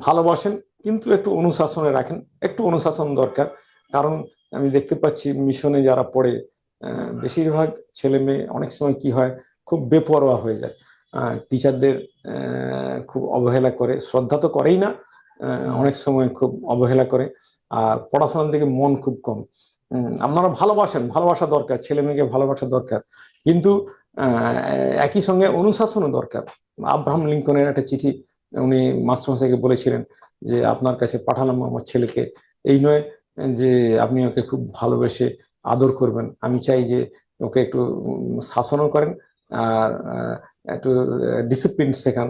ভালোবাসেন, কিন্তু একটু অনুশাসনে রাখেন, একটু অনুশাসন দরকার। কারণ আমি দেখতে পাচ্ছি মিশনে যারা পড়ে, বেশিরভাগ ছেলে মেয়ে অনেক সময় কি হয়, খুব বেপরোয়া হয়ে যায়, টিচারদের খুব অবহেলা করে, শ্রদ্ধা তো করেই না, হুম, অনেক সময় খুব অবহেলা করে, আর পড়াশোনার দিকে মন খুব কম। আপনারা ভালোবাসেন, ভালোবাসা দরকার, ছেলে মেয়েকে ভালোবাসা দরকার, কিন্তু একই সঙ্গে অনুশাসনও দরকার। আব্রাহাম লিঙ্কনের একটা চিঠি উনি মাস্টারমশাইকে বলেছিলেন যে আপনার কাছে পাঠালাম আমার ছেলেকে, এই নয় যে আপনি ওকে খুব ভালোবেসে আদর করবেন, আমি চাই যে ওকে একটু শাসনও করেন, আর একটু ডিসিপ্লিন শেখান,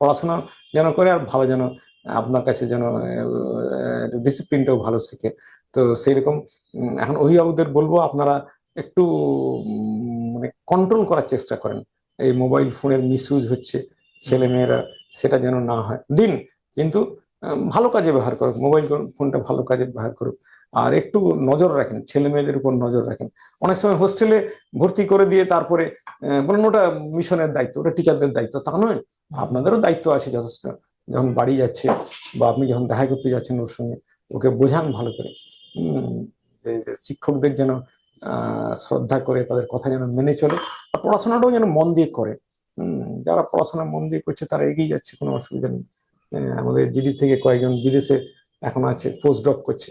পড়াশোনা যেন করে, আর ভালো যেন আপনার কাছে যেন ডিসিপ্লিনটাও ভালো শেখে। তো সেই রকম এখন অভিভাবকদের বলবো আপনারা একটু মানে কন্ট্রোল করার চেষ্টা করেন। এই মোবাইল ফোনের মিসইউজ হচ্ছে হুম, ছেলে মেয়েরা, সেটা যেন না হয়, দিন, কিন্তু ভালো কাজে ব্যবহার করুক, মোবাইল ফোনটা ভালো কাজে ব্যবহার করুক। আর একটু নজর রাখেন, ছেলে মেয়েদের উপর নজর রাখেন। অনেক সময় হোস্টেলে ভর্তি করে দিয়ে তারপরে বলুন ওটা মিশনের দায়িত্ব, ওটা টিচারদের দায়িত্ব, তা নয়, হুম, আপনাদেরও দায়িত্ব আছে যথেষ্ট। যখন বাড়ি যাচ্ছে বা আপনি যখন দেখা করতে যাচ্ছেন ওর সঙ্গে, ওকে বোঝান ভালো করে, উম, যে শিক্ষকদের যেন শ্রদ্ধা করে, তাদের কথা যেন মেনে চলে, আর পড়াশোনাটাও যেন মন দিয়ে করে। যারা পড়াশোনা মন দিয়ে করছে তারা এগিয়ে যাচ্ছে, কোনো অসুবিধা নেই। আমাদের জিডি থেকে কয়েকজন বিদেশে এখন আছে, পোস্ট ডক করছে,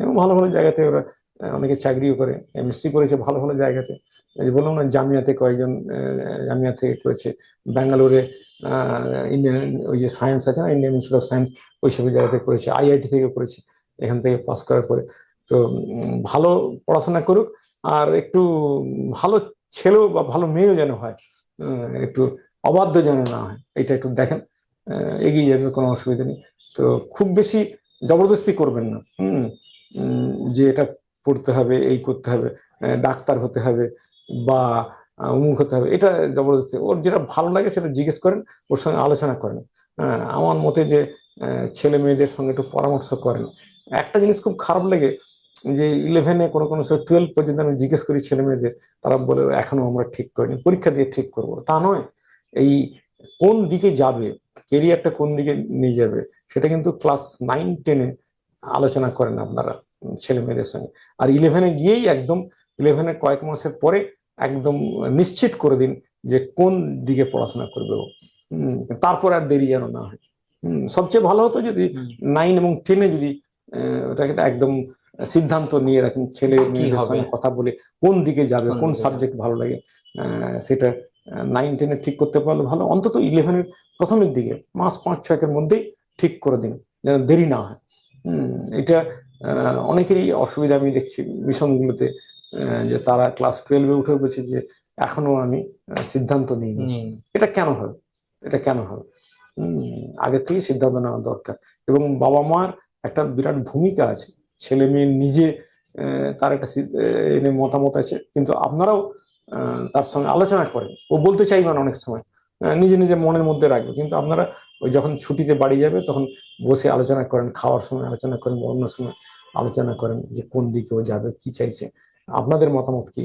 এবং ভালো ভালো জায়গাতে ওরা অনেকে চাকরিও করে, এমএসসি করেছে ভালো ভালো জায়গাতে। এই যে বললাম না, জামিয়াতে কয়েকজন জামিয়া থেকে করেছে, ব্যাঙ্গালোরে ইন্ডিয়ান ওই যে সায়েন্স আছে না, ইন্ডিয়ান ইনস্টিটিউট অফ সায়েন্স, ওইসব জায়গাতে করেছে, আইআইটি থেকে করেছে, এখান থেকে পাস করার পরে। তো ভালো পড়াশোনা করুক, আর একটু ভালো ছেলেও বা ভালো মেয়েও যেন হয়, একটু অবাধ্য যেন না হয়, এটা একটু দেখেন, এগিয়ে যাবে, কোনো অসুবিধা নেই। তো খুব বেশি জবরদস্তি করবেন না, যে এটা পড়তে হবে, এই করতে হবে, ডাক্তার হতে হবে বা অমুক হতে হবে, এটা জবরদস্তি, ওর যেটা ভালো লাগে সেটা জিজ্ঞেস করেন, ওর সঙ্গে আলোচনা করেন। আমার মতে যে ছেলে মেয়েদের সঙ্গে একটু পরামর্শ করেন। একটা জিনিস খুব খারাপ লাগে, যে 11-এ কোনো কোনো 12 পর্যন্ত আমি জিজ্ঞেস করি ছেলে মেয়েদের, তারা বলে এখনো আমরা ঠিক করিনি, পরীক্ষা দিয়ে ঠিক করব, তা নয়। এই কোন দিকে যাবে, কেরিয়ারটা কোন দিকে নিয়ে যাবে, সেটা কিন্তু ক্লাস 9-10-এ আলোচনা করেন আপনারা ছেলে মেয়েদের সঙ্গে। আর 11-এ গিয়েই একদম, 11-এর কয়েক মাসের পরে একদম নিশ্চিত করে দিন যে কোন দিকে পড়াশোনা করবে ও। তারপর আর দেরি যেন না হয়। সবচেয়ে ভালো হতো যদি হুম, 9 এবং 10-এ যদি ওটাকে একদম সিদ্ধান্ত নিয়ে রাখেন, ছেলে কি মেয়েদের হবে, সঙ্গে কথা বলে কোন দিকে যাবে, কোন কোন দিকে যাবে। সাবজেক্ট ভালো লাগে, সেটা 9-10-এ ঠিক করতে পারলে ভালো, অন্তত 11-এর প্রথমের দিকে মাস 5-6-এর মধ্যেই ঠিক করে দিন, যেন দেরি না হয়। এটা অনেকেরই অসুবিধা আমি দেখছি মিশনগুলোতে, যে তারা ক্লাস 12-এ উঠে বলছে যে এখনো আমি সিদ্ধান্ত নিইনি। নিন। এটা কেন হবে, এটা কেন হবে? আগে থেকে সিদ্ধান্ত নেওয়া দরকার। এবং বাবা মার একটা বিরাট ভূমিকা আছে, ছেলে মেয়ে নিজে তার একটা মতামত আছে, কিন্তু আপনারাও তার সঙ্গে আলোচনা করেন, ও বলতে চাইবে না অনেক সময়, নিজে নিজে মনের মধ্যে রাখবে, কিন্তু আপনারা ওই যখন ছুটিতে বাড়ি যাবে তখন বসে আলোচনা করেন, খাওয়ার সময় আলোচনা করেন, অন্য সময় আলোচনা করেন যে কোন দিকে ও যাবে, কি চাইছে, আপনাদের মতামত কি,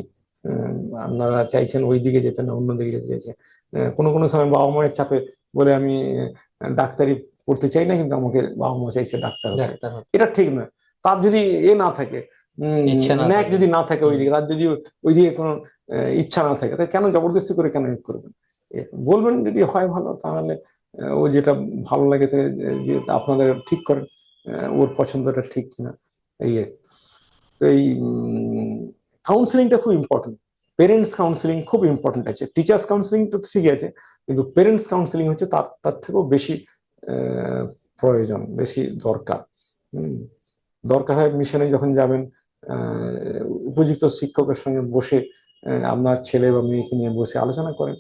আপনারা চাইছেন ওই দিকে যেতে না অন্য দিকে যেতে চাইছেন। কোনো কোনো সময় বাবা মায়ের চাপে বলে আমি ডাক্তারি পড়তে চাই না, কিন্তু আমাকে বাবা মা চাইছে ডাক্তার হতে। ডাক্তার হতে এটা ঠিক নয়। তার যদি না থাকে, ইচ্ছে না ন্যাক থাকে। যদি না থাকে হুম, ওইদিকে, তার যদি ওইদিকে কোনো ইচ্ছা না থাকে, তাহলে কেন জবরদস্তি করে কেন করবেন? বলবেন যদি হয় ভালো, তাহলে ও যেটা ভালো লাগে যে আপনাদের ঠিক করেন, ওর পছন্দটা ঠিক কিনা, এই আর কি। তো এই কাউন্সিলিংটা খুব ইম্পর্টেন্ট, পেরেন্টস কাউন্সিলিং খুব ইম্পর্টেন্ট আছে, টিচার্স কাউন্সিলিং তো ঠিক আছে, কিন্তু পেরেন্টস কাউন্সিলিং হচ্ছে তার তার থেকেও বেশি প্রয়োজন, বেশি দরকার। হুম, দরকার হয় মিশনে যখন যাবেন, উপযুক্ত শিক্ষকের সঙ্গে বসে আপনার ছেলে বা মেয়েকে নিয়ে বসে আলোচনা করেন,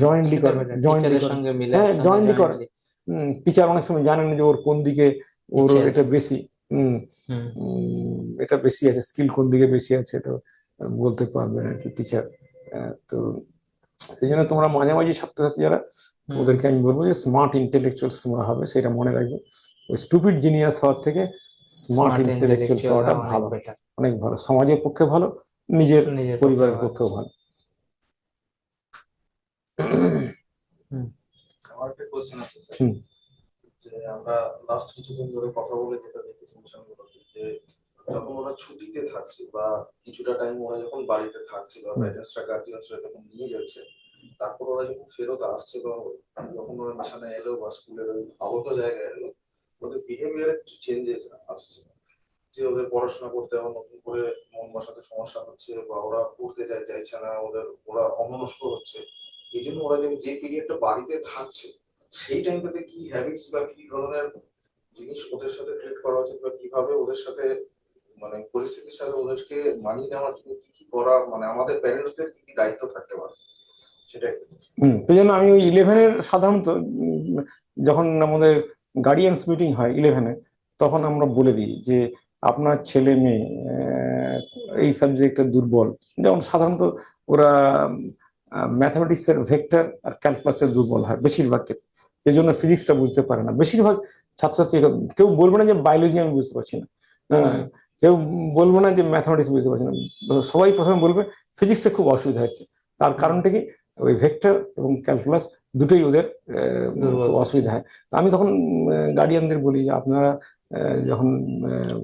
জয়েন্টলি সেটা করেন, বেটার, জয়েন্টলি টিচারের করেন। সঙ্গে মিলে হ্যাঁ, একসঙ্গে জয়েন্টলি করেন। জয়েন্টলি টিচার অনেক সময় জানেন যে ওর কোন দিকে, ওর ইচ্ছে এটা আছে। বেশি, হম হুম এটা বেশি আছে, স্কিল কোন দিকে বেশি আছে, এটা বলতে পারবেন আর কি টিচার। তো সেই জন্য তোমরা মাঝামাঝি ছাত্রছাত্রী যারা, হুম। ওদেরকে আমি বলবো যে স্মার্ট ইন্টেলেকচুয়ালস তোমরা হবে, সেটা মনে রাখবে। ওই স্টুপিড জিনিয়াস হওয়ার থেকে স্মার্ট স্মার্ট ইন্টেলেকচুয়ালস ইন্টেলেকচুয়াল হওয়াটা হওয়া অনেক ভালো, বেটার। অনেক ভালো, সমাজের পক্ষে ভালো, নিজের নিজের পক্ষে পরিবারের ভালো। পক্ষেও ভালো। হুম আমার একটা কোশ্চেন আছে স্যার, হুম যে আমরা লাস্ট কিছুদিন ধরে কথা বলে যেটা দেখেছি মিশনগুলোতে, যে যখন ওরা ছুটিতে থাকছে বা কিছুটা টাইম ওরা যখন বাড়িতে থাকছে বা প্যারেন্টসরা গার্জিয়ানসরা যখন নিয়ে যাচ্ছে, তারপর ওরা যখন ফেরত আসছে বা যখন ওরা মিশনে এলো বা স্কুলের ওই আগত জায়গায় এলো, ওদের বিহেভিয়ারে কিছু চেঞ্জেস আসছে, যে ওদের পড়াশোনা করতে আবার নতুন করে মন বসাতে সমস্যা হচ্ছে বা ওরা পড়তে চাইছে না, ওরা অমনস্ক হচ্ছে। এই জন্য ওরা যে পিরিয়ডটা বাড়িতে থাকছে সেই টাইমটাতে কি হ্যাবিটস বা কি ধরনের জিনিস ওদের সাথে ট্রিট করা উচিত বা কিভাবে ওদের সাথে মানে পরিস্থিতির সাথে ওদেরকে মানিয়ে নেওয়ার জন্য কি কি করা, মানে আমাদের প্যারেন্টসদের কি কি দায়িত্ব থাকতে পারে সেটা একটু। সেই জন্য আমি ওই 11-এর সাধারণত যখন আমাদের গার্ডিয়ানস মিটিং হয় 11-এ, তখন আমরা বলে দিই যে আপনার ছেলে মেয়ে এই সাবজেক্টে দুর্বল, যেমন সাধারণত ওরা ম্যাথামেটিক্সের ভেক্টর আর ক্যালকুলাসের দুর্বল হয় বেশিরভাগ ক্ষেত্রে, এই জন্য ফিজিক্সটা বুঝতে পারে না বেশিরভাগ ছাত্রছাত্রী। কেউ বলবে না যে বায়োলজি আমি বুঝতে পারছি না, হ্যাঁ, কেউ বলবো না যে ম্যাথামেটিক্স বুঝতে পারছি না, সবাই প্রথমে বলবে ফিজিক্সে খুব অসুবিধা হচ্ছে। তার কারণটা কি? ওই ভেক্টর এবং ক্যালকুলাস দুটোই ওদের দুর্বল খুব থাকছে। অসুবিধা হয়। তো আমি তখন গার্ডিয়ানদের বলি যে আপনারা যখন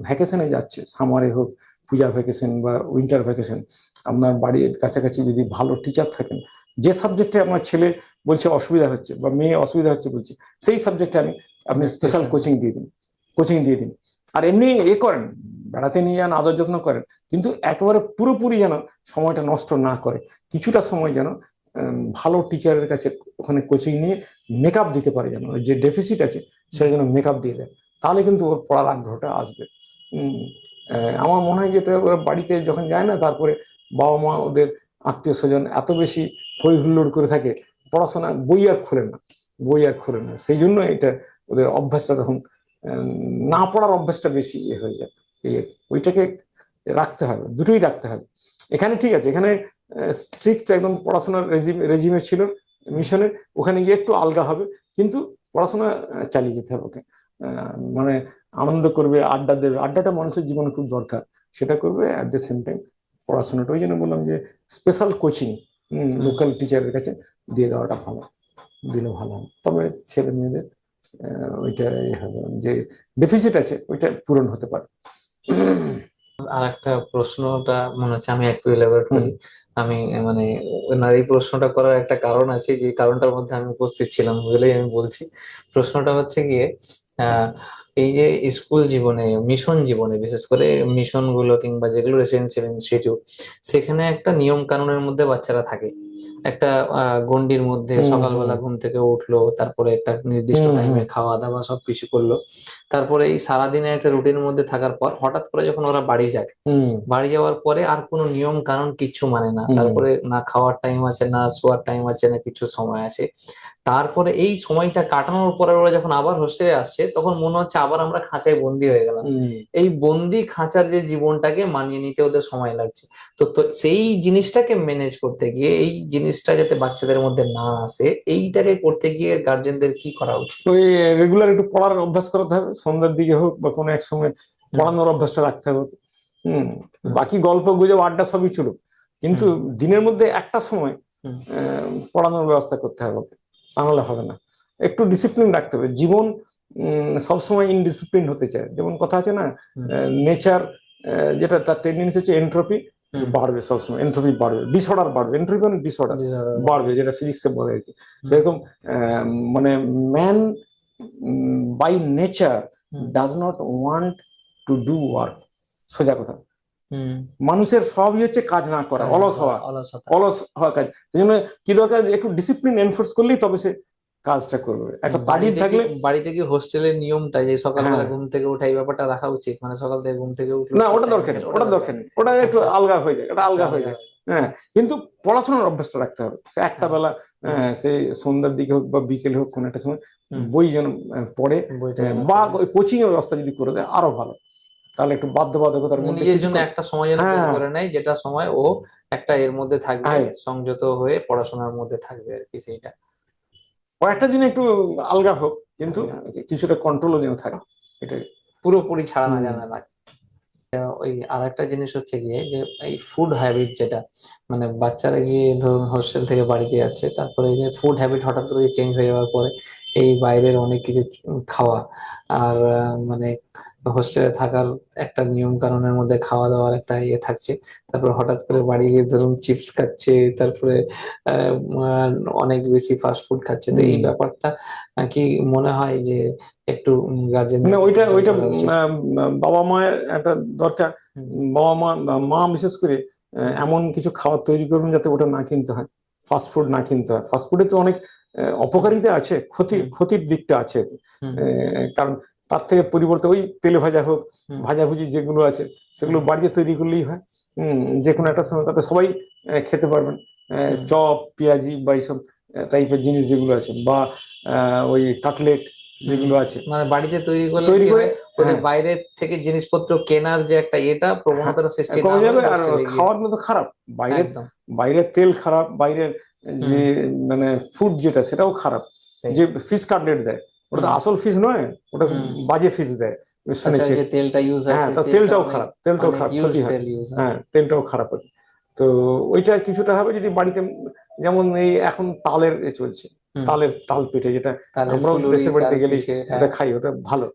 ভ্যাকেশনে যাচ্ছে, সামারে হোক, পূজার ভ্যাকেশন বা উইন্টার ভ্যাকেশন, আপনার বাড়ির কাছাকাছি যদি ভালো টিচার থাকেন, যে সাবজেক্টে আমার ছেলে বলছে অসুবিধা হচ্ছে বা মেয়ে অসুবিধা হচ্ছে বলছে, সেই সাবজেক্টে আপনি স্পেশাল কোচিং দিয়ে দিন, কোচিং দিয়ে দিন। আর এমনি করেন, বেড়াতে নিয়ে যান, আদর যত্ন করেন, কিন্তু একেবারে পুরোপুরি যেন সময়টা নষ্ট না করে, কিছুটা সময় যেন ভালো টিচারের কাছে ওখানে কোচিং নিয়ে মেকআপ দিতে পারে, যেন যে ডেফিসিট আছে সেটা যেন মেকআপ দিয়ে দেয়, তাহলে কিন্তু ওর পড়ার আগ্রহটা আসবে। আমার মনে হয় যে ওরা বাড়িতে যখন যায় না, তারপরে বাবা মা ওদের আত্মীয় স্বজন এত বেশি হই হুল্লোড় করে থাকে, পড়াশোনা বই আর খোলে না, বই আর খোলে না, সেই জন্য এটা ওদের অভ্যাসটা তখন না পড়ার অভ্যাসটা বেশি হয়ে যায়। এই ওইটাকে রাখতে হবে, দুটোই রাখতে হবে। এখানে ঠিক আছে, এখানে স্ট্রিক্ট একদম পড়াশোনার রেজিমে ছিল মিশনে, ওখানে গিয়ে একটু আলগা হবে, কিন্তু পড়াশোনা চালিয়ে যেতে হবে ওকে। মানে আনন্দ করবে, আড্ডা দেবে, আড্ডাটা মানুষের জীবনে খুব দরকার, সেটা করবে অ্যাট দ্য সেম টাইম পড়াশোনাটা। ওই জন্য বললাম যে স্পেশাল কোচিং লোকাল টিচারের কাছে দিয়ে দেওয়াটা ভালো, দিলে ভালো হবে, তবে ছেলে মেয়েদের ওইটা হবে যে ডেফিসিট আছে ওইটা পূরণ হতে পারে। আর একটা প্রশ্নটা মনে হচ্ছে আমি একটু এলাবোরেট হুম করি। আমি মানে ওনার এই প্রশ্নটা করার একটা কারণ আছে, যে কারণটার মধ্যে আমি উপস্থিত ছিলাম বলেই আমি বলছি। প্রশ্নটা হচ্ছে গিয়ে আহ এই যে স্কুল জীবনে, মিশন জীবনে, বিশেষ করে মিশন গুলো কিংবা যেগুলো রেসিডেন্সিয়াল ইনস্টিটিউট, সেখানে একটা নিয়ম কানুনের মধ্যে বাচ্চারা থাকে। একটা গণ্ডির মধ্যে হুম হুম সকালবেলা ঘুম থেকে উঠলো, তারপরে একটা নির্দিষ্ট হুম টাইমে হুম খাওয়া দাওয়া সবকিছু করলো, তারপরে এই সারাদিনের একটা রুটিনের মধ্যে থাকার পর হঠাৎ করে যখন ওরা বাড়ি যায়, হুম বাড়ি যাওয়ার পরে আর কোনো নিয়ম কানুন কিচ্ছু মানে না, হুম তারপরে না খাওয়ার টাইম আছে, না শোয়ার টাইম আছে, না কিছু সময় আছে। তারপরে এই সময়টা কাটানোর পরে ওরা যখন আবার হোস্টেলে আসছে, তখন মনে হচ্ছে আবার আমরা খাঁচায় বন্দি হয়ে গেলাম। হুম। এই বন্দি খাঁচার যে জীবনটাকে মানিয়ে নিতে ওদের সময় লাগছে। তো তো সেই জিনিসটাকে ম্যানেজ করতে গিয়ে, এই জিনিসটা যাতে বাচ্চাদের মধ্যে না আসে, এইটাকে করতে গিয়ে গার্জেনদের কি করা উচিত? ওই রেগুলার একটু পড়ার অভ্যাস করাতে হবে, সন্ধ্যার দিকে হোক বা কোনো এক সময় হুম পড়ানোর অভ্যাসটা রাখতে হবে। হুম হুম বাকি গল্প গুজব আড্ডা সবই ছিল, কিন্তু হুম দিনের মধ্যে একটা সময় হুম পড়ানোর ব্যবস্থা করতে হবে, তাহলে হবে না। একটু ডিসিপ্লিন রাখতে হবে, জীবন সবসময় ইনডিসিপ্লিন হতে চায়, যেমন কথা আছে না, হুম নেচার যেটা তার টেন্ডেন্সি হচ্ছে এন্ট্রপি হুম বাড়বে, সবসময় এন্ট্রপি বাড়বে, ডিসঅর্ডার বাড়বে, এন্ট্রপি মানে ডিসঅর্ডার হুম বাড়বে, যেটা ফিজিক্সে বলে আর কি। হুম সেরকম মানে man by nature hmm does not want to do work, সোজা কথা। হুম মানুষের স্বভাবই হচ্ছে কাজ না করা, কাজ না অলস করা, হওয়া, অলসতা। অলস হওয়া কাজ। সেই জন্য কি দরকার, একটু ডিসিপ্লিন এনফোর্স করলেই তবে সে কাজটা করবে। একটা তাগিদ থাকলে। বাড়িতে কি হোস্টেলের নিয়মটা যে সকালবেলা হ্যাঁ, ঘুম থেকে ওঠা এই ব্যাপারটা রাখা উচিত, মানে সকাল থেকে ঘুম থেকে উঠলো না ঠিক ওটা টাইম দরকার নেই, খেলো, ওটা ওটা দরকার নেই, ওটা একটু আচ্ছা আলগা হয়ে যায়, এটা একটু আলগা হয়ে আলাদা যায়। হয়ে যায়। হ্যাঁ, আচ্ছা। কিন্তু পড়াশোনার অভ্যাসটা রাখতে হবে, সে একটা হ্যাঁ। বেলা হুম। সে সন্ধ্যার দিকে হোক বা বিকেলে হোক কোনো একটা সময় হুম। বই যেন পড়ে, বইটা যেন বা পড়ে। কোচিং এর ব্যবস্থা যদি করে দেয় আরো ভালো, তাহলে একটু বাধ্যবাধকতার মধ্যে নিজের জন্য কিছুক্ষণ। একটা সময় যেন বের হ্যাঁ, করে নেয়, যেটা সময় ও একটা এর মধ্যে থাকবে, হ্যাঁ, সংযত হয়ে পড়াশোনার মধ্যে থাকবে আর কি, সেইটা। কয়েকটা দিন একটু আলগা হোক, কিন্তু আলগা। কিছুটা কন্ট্রোলও যেন থাকে, এটাই। পুরোপুরি ছাড়া না হুম, জানা না। ওই আর একটা জিনিস হচ্ছে গিয়ে যে এই ফুড হ্যাবিট যেটা, মানে বাচ্চারা গিয়ে ধরুন হোস্টেল থেকে বাড়িতে যাচ্ছে, তারপরে এই যে ফুড হ্যাবিট হঠাৎ করে চেঞ্জ হয়ে যাওয়ার পরে এই বাইরের অনেক কিছু খাওয়া, আর মানে হোস্টেলে থাকার একটা নিয়ম কানুনের মধ্যে খাওয়া দাওয়ার একটা ইয়ে থাকছে, তারপর হঠাৎ করে বাড়ি গিয়ে ধরুন চিপস খাচ্ছে, তারপরে আহ, আহ, অনেক বেশি ফাস্ট ফুড খাচ্ছে, তো এই হুম। ব্যাপারটা কি মনে হয় যে একটু না, গার্জেনদেরকে ওইটা কন্ট্রোল ওইটা করা উচিত? বাবা মায়ের একটা দরকার। হুম। বাবা মা বা মা বিশেষ করে হুম। এমন কিছু খাবার তৈরি করবেন যাতে ওটা না কিনতে হয়, ফাস্ট ফুড না কিনতে হয়। ফাস্ট ফুডে তো অনেক অপকারিতা আছে, হুম। ক্ষতির দিকটা আছে। হুম। কারণ তার থেকে পরিবর্তে ওই তেলে ভাজা হোক, হুম। ভাজাভুজি যেগুলো আছে সেগুলো হুম। বাড়িতে তৈরি করলেই হয়। যে কোনো একটা সময় তাতে সবাই খেতে পারবেন। হুম। চপ, পেঁয়াজি বা এইসব টাইপের জিনিস যেগুলো আছে, বা ওই কাটলেট হুম। যেগুলো আছে মানে বাড়িতে তৈরি করলে তৈরি কি করে। হয়, ওদের হ্যাঁ, বাইরে থেকে জিনিসপত্র কেনার যে একটা এটা হ্যাঁ, প্রবণতাটা সৃষ্টি না কমে হয়ে যাবে। আর হোস্টেলে গিয়ে। খাওয়ার মতো খারাপ, বাইরের একদম। বাইরের তেল খারাপ, বাইরের হুম। যে মানে ফুড যেটা সেটাও খারাপ। সেই। যে ফিশ কাটলেট দেয়, ওটা তো হুম। আসল ফিশ নয়, ওটা হুম। বাজে ফিশ দেয় আচ্ছা, ওই শুনেছি। যে তেলটা ইউজ হয় হ্যাঁ, সেই তা তেলটা তেলটাও অনেক খারাপ, তেলটাও অনেক খারাপ, ইউজ ক্ষতি হয়। তেল ইউজ হয়। হ্যাঁ, তেলটাও খারাপ হয়। তো ওইটা কিছুটা হবে যদি বাড়িতে, যেমন এই এখন তালের চলছে, হুম। তাল পিঠে যেটা তালের আমরাও ফুলুরি, দেশের বাড়িতে তাল গেলেই পিঠে, ওটা হ্যাঁ। খাই, ওটা ভালো।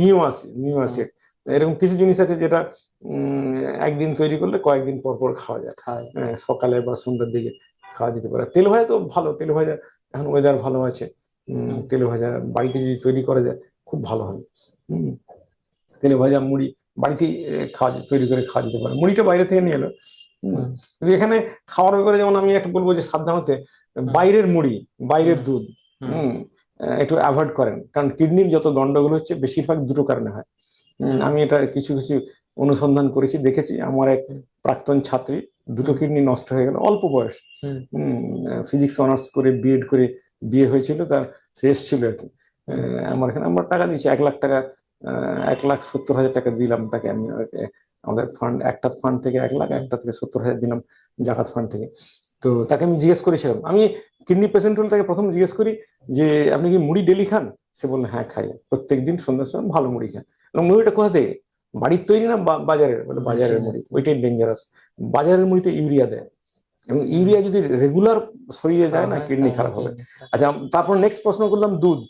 নিউ আসে, হুম। এরকম কিছু জিনিস আছে যেটা একদিন তৈরি করলে কয়েকদিন পর পর খাওয়া যায়। খায়। সকালে বা সন্ধ্যার দিকে খাওয়া যেতে পারে। তেল ভাজা তো ভালো, তেল ভাজা এখন ওয়েদার ভালো আছে, হুম। তেল ভাজা বাড়িতে যদি তৈরি করা যায় খুব ভালো হবে। হম তেলে ভাজা মুড়ি বাড়িতেই তৈরি করে খাওয়া যেতে পারে, মুড়িটা বাইরে থেকে নিয়ে এলো। হম হুম। কিন্তু এখানে খাওয়ার ব্যাপারে যেমন আমি একটা বলবো যে সাবধানতে হুম। বাইরের মুড়ি, হুম। বাইরের দুধ হুম। হম একটু অ্যাভয়েড করেন, কারণ কিডনির যত গন্ডগোল হচ্ছে বেশিরভাগ দুটো কারণে হয়। আমি এটা কিছু কিছু অনুসন্ধান করেছি, দেখেছি। আমার এক হুম। প্রাক্তন ছাত্রী দুটো হুম। কিডনি নষ্ট হয়ে গেল অল্প বয়স। হুম। ফিজিক্স অনার্স করে বিএড করে বিয়ে হয়েছিল তার, সে এসেছিল আর কি। হুম। আমার এখানে আমরা টাকা দিয়েছি 1 লাখ টাকা, 1,70,000 টাকা দিলাম তাকে আমি। আমাদের ফান্ড, একটা ফান্ড থেকে 1 লাখ, হুম। একটা থেকে 70,000 দিলাম জাকাত ফান্ড থেকে। তো তাকে আমি জিজ্ঞেস করেছিলাম, আমি কিডনি পেশেন্ট হলে তাকে প্রথম জিজ্ঞেস করি যে আপনি কি মুড়ি ডেলি খান? সে বললো হ্যাঁ খাই, প্রত্যেকদিন সন্ধ্যার সময় ভালো মুড়ি খান। মুড়িটা কোথা থেকে, বাড়ির তৈরি না বাজারের? বলে বাজারের মেশিনের মুড়ি, তৈরি। ওইটাই ডেঞ্জারাস। বাজারের মুড়িতে ইউরিয়া দেয়, এবং হুম। ইউরিয়া যদি রেগুলার শরীরে যায় খাওয়া না হয় কিডনি তাহলে খারাপ হবে। কিডনি খারাপ। আচ্ছা, তারপর নেক্সট প্রশ্ন করলাম, দুধ,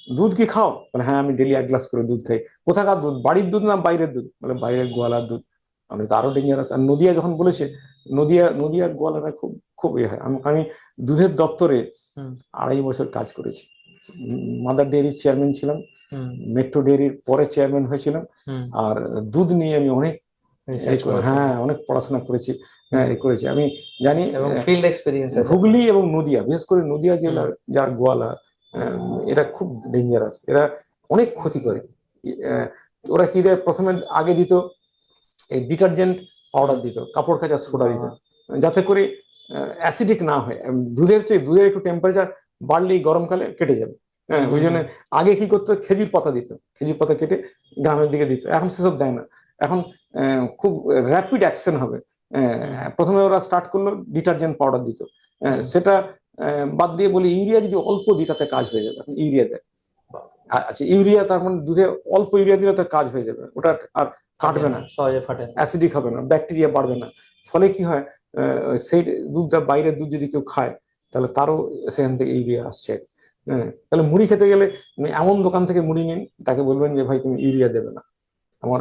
দুধ কি খাও? বলে হ্যাঁ, আমি ডেলি 1 গ্লাস করে দুধ খাই। কোথাকার দুধ, বাড়ির দুধ না বাইরের দুধ? বলে বাইরের গোয়ালার দুধ। আমি তো আরো ডেঞ্জারাস। আর নদিয়া যখন বলেছে, নদিয়ার গোয়ালারা খুব খুব ইয়ে হয়। আমি দুধের দপ্তরে হুম। 2.5 বছর কাজ করেছি, মাদার ডেয়ারির চেয়ারম্যান ছিলাম, হুম। মেট্রো ডেয়ারির পরে চেয়ারম্যান হয়েছিলাম। হুম। আর দুধ নিয়ে আমি অনেক রিসার্চ করেছেন। হ্যাঁ, অনেক পড়াশোনা করেছি। হুম। করেছি আমি, জানি। এবং ফিল্ড এক্সপিরিয়েন্স আছে আপনার। হুগলি এবং নদিয়া, বিশেষ করে নদিয়া হুম। জেলার যারা গোয়ালা, এরা খুব ডেঞ্জারাস, এরা অনেক ক্ষতি করে। আহ, ওরা কি দেয়, প্রথমে আগে দিত এই ডিটারজেন্ট পাউডার হুম। দিত, কাপড় কাচার সোডা দিত, বাবা। যাতে করে অ্যাসিডিক না হয়। দুধের একটু টেম্পারেচার বাড়লেই গরমকালে কেটে যাবে। হুম। হ্যাঁ, ওই হুম। জন্য হুম। আগে কি করতো, খেজুর পাতা দিত, খেজুর পাতা কেটে গ্রামের দিকে দিত। এখন সেসব দেয় না। এখন খুব র্যাপিড অ্যাকশন হবে। হুম। প্রথমে ওরা স্টার্ট করলো ডিটারজেন্ট পাউডার দিত, হুম। সেটা বাদ দিয়ে বলি ইউরিয়া যদি অল্প দিই তাতে কাজ হয়ে যাবে, এখন ইউরিয়া দেয়। আচ্ছা, ইউরিয়া তার মানে দুধে অল্প ইউরিয়া দিলে তার কাজ হয়ে যাবে, ওটা আর ফাটে কাটবে না, না, সহজে ফাটে না। অ্যাসিডিক হবে না, ব্যাকটেরিয়া বাড়বে না। ফলে কি হয়, সেই দুধটা, বাইরের দুধ যদি কেউ খায় তাহলে তারও সেখান থেকে ইউরিয়া আসছে। হ্যাঁ, তাহলে মুড়ি খেতে গেলে এমন দোকান থেকে মুড়ি নিন, তাকে বলবেন যে ভাই তুমি ইউরিয়া দেবে না, আমার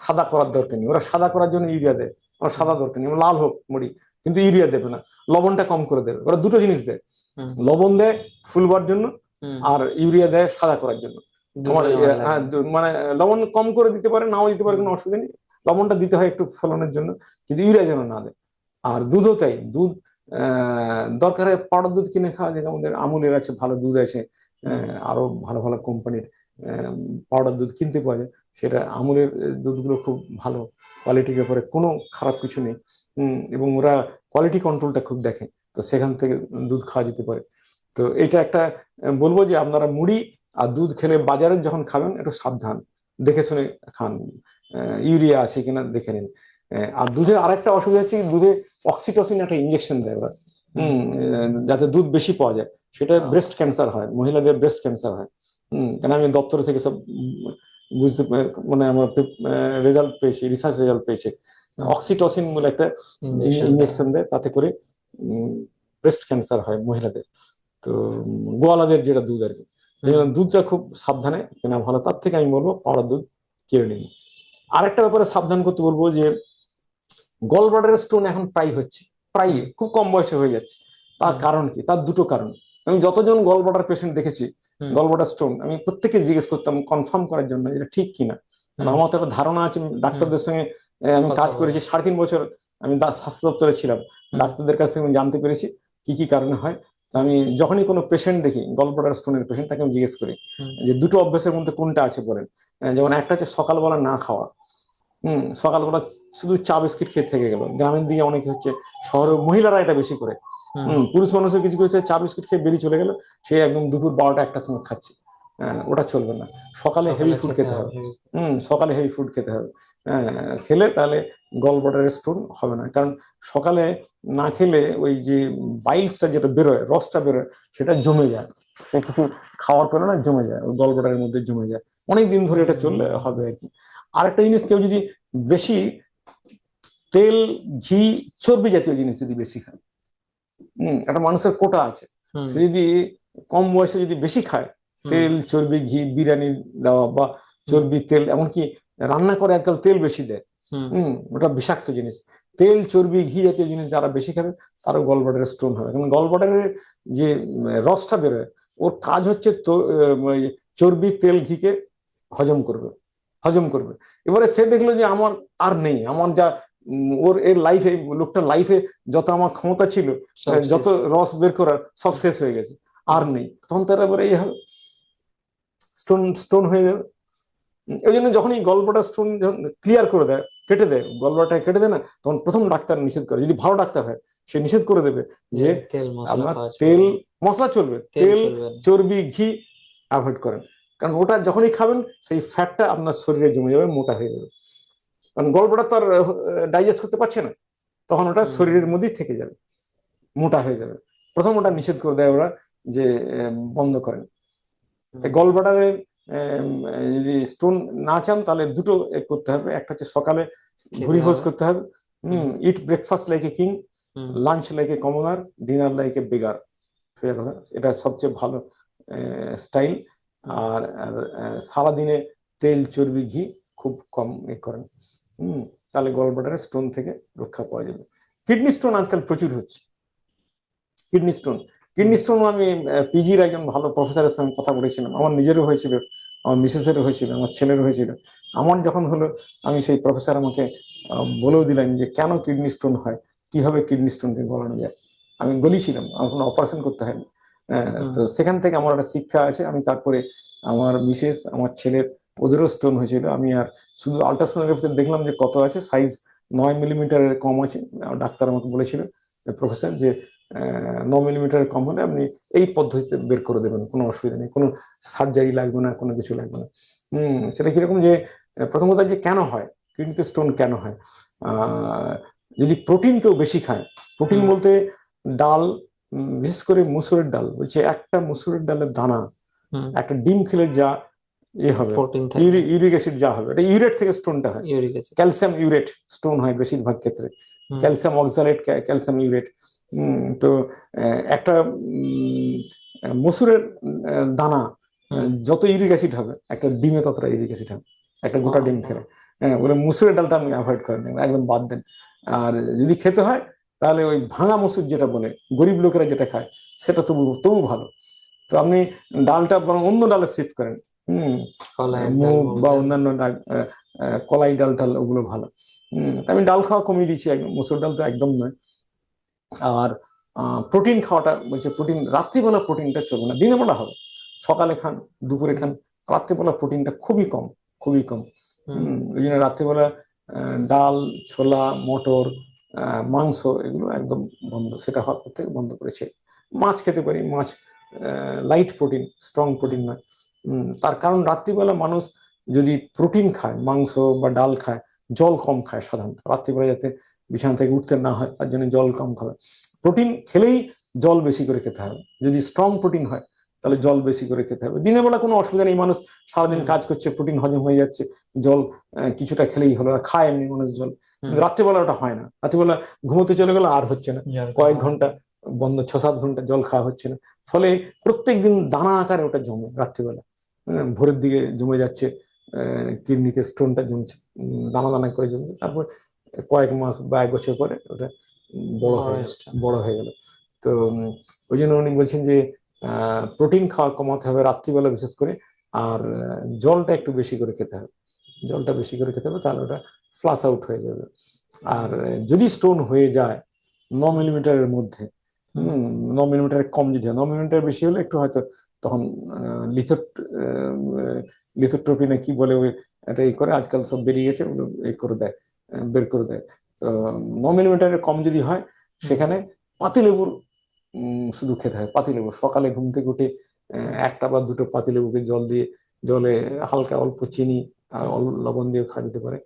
সাদা করার দরকার নেই। ওরা সাদা করার জন্য ইউরিয়া দেয়, আমার হুম। সাদা দরকার নেই, আমার লাল হোক মুড়ি, কিন্তু ইউরিয়া দেবে না। লবণটা কম করে দেবে। ওরা দুটো জিনিস দেয়, হুম। লবণ দেয় ফুলবার জন্য, হুম। আর ইউরিয়া দেয় সাদা করার জন্য। আমার দুটোই আমার লাগে না। মানে লবণ কম করে দিতে পারে, নাও দিতে পারে, হুম। কোনো অসুবিধা নেই। লবণটা দিতে হয় একটু ফলনের জন্য, কিন্তু ইউরিয়া যেন না দেয়। আর দুধও তাই, দুধ দরকার হয় পাউডার দুধ কিনে খাওয়া যায়, আমাদের আমুলের আছে, ভালো দুধ আছে, আরো ভালো ভালো কোম্পানির পাউডার দুধ কিনতে পাওয়া যায়। সেটা আমুলের দুধগুলো খুব ভালো কোয়ালিটির ব্যাপারে কোনো খারাপ কিছু নেই। এবং ওরা কোয়ালিটি কন্ট্রোলটা খুব দেখে, তো সেখান থেকে দুধ খাওয়া যেতে পারে। তো এটা একটা বলবো যে আপনারা মুড়ি আর দুধ খেলে বাজারে যখন খাবেন একটু সাবধান, দেখে শুনে খান, ইউরিয়া আছে কিনা দেখে নিন। আর দুধের আরেকটা অসুবিধা হচ্ছে কি, দুধে অক্সিটোসিন একটা ইঞ্জেকশন দেয় ওরা, যাতে দুধ বেশি পাওয়া যায়। সেটা ব্রেস্ট ক্যান্সার হয়, মহিলাদের ব্রেস্ট ক্যান্সার হয়। কেন আমি দপ্তর থেকে সব বুঝতে মানে আমার রেজাল্ট পেয়েছি, রিসার্চ রেজাল্ট পেয়েছি। অক্সিটোসিন বলে একটা ইঞ্জেকশন দেয়, তাতে করে ব্রেস্ট ক্যান্সার হয় মহিলাদের। তো গোয়ালাদের যেটা দুধ আর কি, দুধটা খুব সাবধানে কেনা ভালো। তার থেকে আমি বলবো পাউডার দুধ কিনে নিন। আরেকটা ব্যাপারে সাবধান করতে বলবো যে গল ব্লাডারের স্টোন এখন প্রায় হচ্ছে, প্রায় খুব কম বয়সে হয়ে যাচ্ছে। তার কারণ কি? তার দুটো কারণ। আমি যতজন গল ব্লাডার পেশেন্ট দেখেছি গল ব্লাডার স্টোন, আমি প্রত্যেককে জিজ্ঞেস করতাম কনফার্ম করার জন্য এটা ঠিক কিনা। আমার তো একটা ধারণা আছে, ডাক্তারদের সঙ্গে আমি কাজ করেছি 3.5 বছর, আমি স্বাস্থ্য দপ্তরে ছিলাম, ডাক্তারদের কাছ থেকে আমি জানতে পেরেছি কি কি কারণে হয়। আমি যখনই কোনো পেশেন্ট দেখি গল ব্লাডার স্টোনের পেশেন্ট, তাকে আমি জিজ্ঞেস করি যে দুটো অভ্যাসের মধ্যে কোনটা আছে বলেন। যেমন একটা হচ্ছে সকালবেলা না খাওয়া, সকালবেলা শুধু চা বিস্কিট খেয়ে থেকে গেল। গ্রামের দিকে অনেকে হচ্ছে, শহরে মহিলারা এটা বেশি করে, পুরুষ মানুষের কিছু কিছু চা বিস্কিট খেয়ে বেরিয়ে চলে গেল, সে একদম দুপুর 12টা-1টার সময় খাচ্ছে। ওটা চলবে না, সকালে হেভি ফুড খেতে হবে। সকালে হেভি ফুড খেতে হবে, খেলে তাহলে গল ব্লাডারের স্টোন হবে না। কারণ সকালে না খেলে ওই যে বাইলসটা যেটা বেরোয়, রসটা বেরোয়, সেটা জমে যায়, সে কিছু খাওয়ার পরে না জমে যায়, ওই গল ব্লাডারের মধ্যে জমে যায়। অনেক দিন ধরে এটা চললে হবে আর কি। আরেকটা জিনিস, কেউ যদি বেশি তেল, ঘি, চর্বি জাতীয় জিনিস যদি বেশি খায়, একটা মানুষের কোটা আছে, সে যদি কম বয়সে যদি বেশি খায় তেল, চর্বি, ঘি, বিরিয়ানি দেওয়া বা চর্বি, তেল, এমনকি রান্না করে আজকাল তেল বেশি দেয়, ওটা বিষাক্ত জিনিস। তেল, চর্বি, ঘি জাতীয় জিনিস যারা বেশি খাবে তারও গল ব্লাডারের স্টোন হবে। কারণ গল ব্লাডারের যে রসটা বেরোয়, ওর কাজ হচ্ছে তো চর্বি, তেল, ঘিকে হজম করবে, হজম করবে। এবারে সে দেখলো যে আমার আর নেই, আমার যা ওর এর লাইফে, লোকটার লাইফে যত আমার ক্ষমতা ছিল, যত রস বের করার, সব শেষ হয়ে গেছে, আর নেই। তখন তার এবারে এই হবে, স্টোন স্টোন হয়ে যাবে। এই জন্য যখন এই গলব্লাডার স্টোন ক্লিয়ার করে দেয়, কেটে দেয়, গলব্লাডারটা কেটে দেয় না, তখন প্রথম ডাক্তার নিষেধ করে, যদি ভালো ডাক্তার হয় সে নিষেধ করে দেবে যে আপনার তেল মশলা চলবে, তেল, চর্বি, ঘি অ্যাভয়েড করেন। কারণ ওটা যখনই খাবেন সেই ফ্যাটটা আপনার শরীরে জমে যাবে, মোটা হয়ে যাবে। কারণ গলব্লাডার তো আর ডাইজেস্ট করতে পারছে না, তখন ওটা শরীরের মধ্যেই থেকে যাবে, মোটা হয়ে যাবে। প্রথম ওটা নিষেধ করে দেয় ওরা, যে বন্ধ করেন। গলব্লাডারের যদি স্টোন না চান তাহলে দুটো করতে হবে। একটা হচ্ছে সকালে ভুরি ভোজ করতে হবে, eat breakfast like a king, lunch like a commoner, dinner like a beggar. এটা সবচেয়ে ভালো স্টাইল। আর সারাদিনে তেল, চর্বি, ঘি খুব কম করেন, তাহলে গলব্লাডারের স্টোন থেকে রক্ষা পাওয়া যাবে। কিডনি স্টোন আজকাল প্রচুর হচ্ছে। কিডনি স্টোন, কিডনি স্টোন আমি পিজির একজন ভালো প্রফেসরের সঙ্গে কথা বলেছিলাম। আমার নিজেরও হয়েছিল, আমার মিসেসেরও হয়েছিল, আমার ছেলেরও হয়েছিল। আমার যখন হলো, আমি সেই প্রফেসর আমাকে বলেও দিলেন যে কেন কিডনি স্টোন হয়, কিভাবে কিডনি স্টোনকে গলানো যায়। আমি গলিছিলাম, আমার কোনো অপারেশন করতে হয়নি। তো সেখান থেকে আমার একটা শিক্ষা আছে। আমি তারপরে আমার মিসেস, আমার ছেলের, ওদেরও স্টোন হয়েছিল। আমি আর শুধু আল্ট্রাসাউন্ডের ভিতরে দেখলাম যে কত আছে, সাইজ 9 মিলিমিটারের কম আছে। ডাক্তার আমাকে বলেছিল, প্রফেসর, যে 9 মিলিমিটারের কম হলে আপনি এই পদ্ধতিতে বের করে দেবেন, কোনো অসুবিধা নেই, কোনো সার্জারি লাগবে না, কোনো কিছু লাগবে না। সেটা কিরকম, যে প্রথম কথা যে কেন হয়, কিডনিতে স্টোন কেন হয়। যদি প্রোটিন কেউ বেশি খায়, প্রোটিন বলতে ডাল, বিশেষ করে মুসুরের ডাল, বলছে একটা মুসুরের ডালের দানা, একটা ডিম খেলে যা হবে, ইউরিক অ্যাসিড যা হবে, এটা ইউরেট থেকে স্টোনটা হয়। ক্যালসিয়াম ইউরেট স্টোন হয় বেশিরভাগ ক্ষেত্রে, ক্যালসিয়াম অক্সালেট, ক্যালসিয়াম ইউরেট। তো একটা মসুরের দানা যত ইউরিক অ্যাসিড হবে, একটা ডিমে ততটা ইউরিক অ্যাসিড হবে, একটা গোটা ডিম খেলে। বলে মুসুরের ডালটা আপনি অ্যাভয়েড করেন, একদম বাদ দেন। আর যদি খেতে হয় তাহলে ওই ভাঙা মসুর যেটা বলে গরিব লোকেরা যেটা খায়, সেটা তবু ভালো। তো আপনি ডালটা বরং অন্য ডালে শিফট করেন, মুগ বা অন্যান্য ডাল, কলাই ডাল টাল, ওগুলো ভালো। আমি ডাল খাওয়া কমিয়ে দিয়েছি, একদম মসুর ডাল তো একদম নয়। আর প্রোটিন খাওয়াটা বলছে প্রোটিন রাত্রিবেলা প্রোটিনটা চলবে না, দিনের বেলা হবে, সকালে খান, দুপুরে খান, রাত্রিবেলা প্রোটিনটা খুবই কম, খুবই কম। ওই জন্য রাত্রিবেলা ডাল, ছোলা, মটর, মাংস এগুলো একদম বন্ধ, সেটা হওয়ার পর থেকে বন্ধ করেছে। মাছ খেতে পারি, মাছ লাইট প্রোটিন, স্ট্রং প্রোটিন নয়। তার কারণ রাত্রিবেলা মানুষ যদি প্রোটিন খায়, মাংস বা ডাল খায়, জল কম খায় সাধারণত, রাত্রিবেলা যাতে বিছানা থেকে উঠতে না হয় তার জন্য জল কম খাবে। প্রোটিন খেলেই জল বেশি করে খেতে হবে, যদি স্ট্রং প্রোটিন হয় তাহলে জল বেশি করে খেতে হবে। দিনের বেলা কোনো অসুবিধা নেই, মানুষ সারাদিন কাজ করছে, প্রোটিন হজম হয়ে যাচ্ছে, জল কিছুটা খেলেই হলো, আর খায় এমনি মানুষ জল। কিন্তু রাত্রিবেলা ওটা হয় না, রাত্রিবেলা ঘুমোতে চলে গেলে আর হচ্ছে না, কয়েক ঘন্টা বন্ধ, 6-7 ঘন্টা জল খাওয়া হচ্ছে না, ফলে প্রত্যেকদিন দানা আকারে ওটা জমে রাত্রিবেলা, ভোরের দিকে জমে যাচ্ছে, কিডনিতে স্টোনটা জমছে, দানা দানা করে জমছে, তারপর কয়েক মাস বা 1 বছর পরে ওটা বড় হয়ে গেল। তো ওই জন্য উনি বলছেন যে প্রোটিন খাওয়া কমাতে হবে রাত্রিবেলা বিশেষ করে, আর জলটা একটু বেশি করে খেতে হবে, জলটা বেশি করে খেতে হবে, তাহলে ওটা ফ্লাশ আউট হয়ে যাবে। আর যদি স্টোন হয়ে যায় 9 মিলিমিটারের মধ্যে, 9 মিলিমিটারের কম যদি হয়, 9 মিলিমিটার বেশি হলে একটু হয়তো তখন লিথোট্রোপিনে কি বলে ওই এটা এই করে, আজকাল সব বেরিয়ে গেছে, ওগুলো এই করে দেয়, বের করে দেয়। তো 9 মিলিমিটারের কম যদি হয় সেখানে পাতিলেবুর শুধু খেতে হয়, পাতিলেবু সকালে ঘুম থেকে উঠে 1টা বা 2টো পাতিলেবুকে জলে হালকা অল্প চিনি আর লবণ দিয়ে খাওয়া যেতে পারে।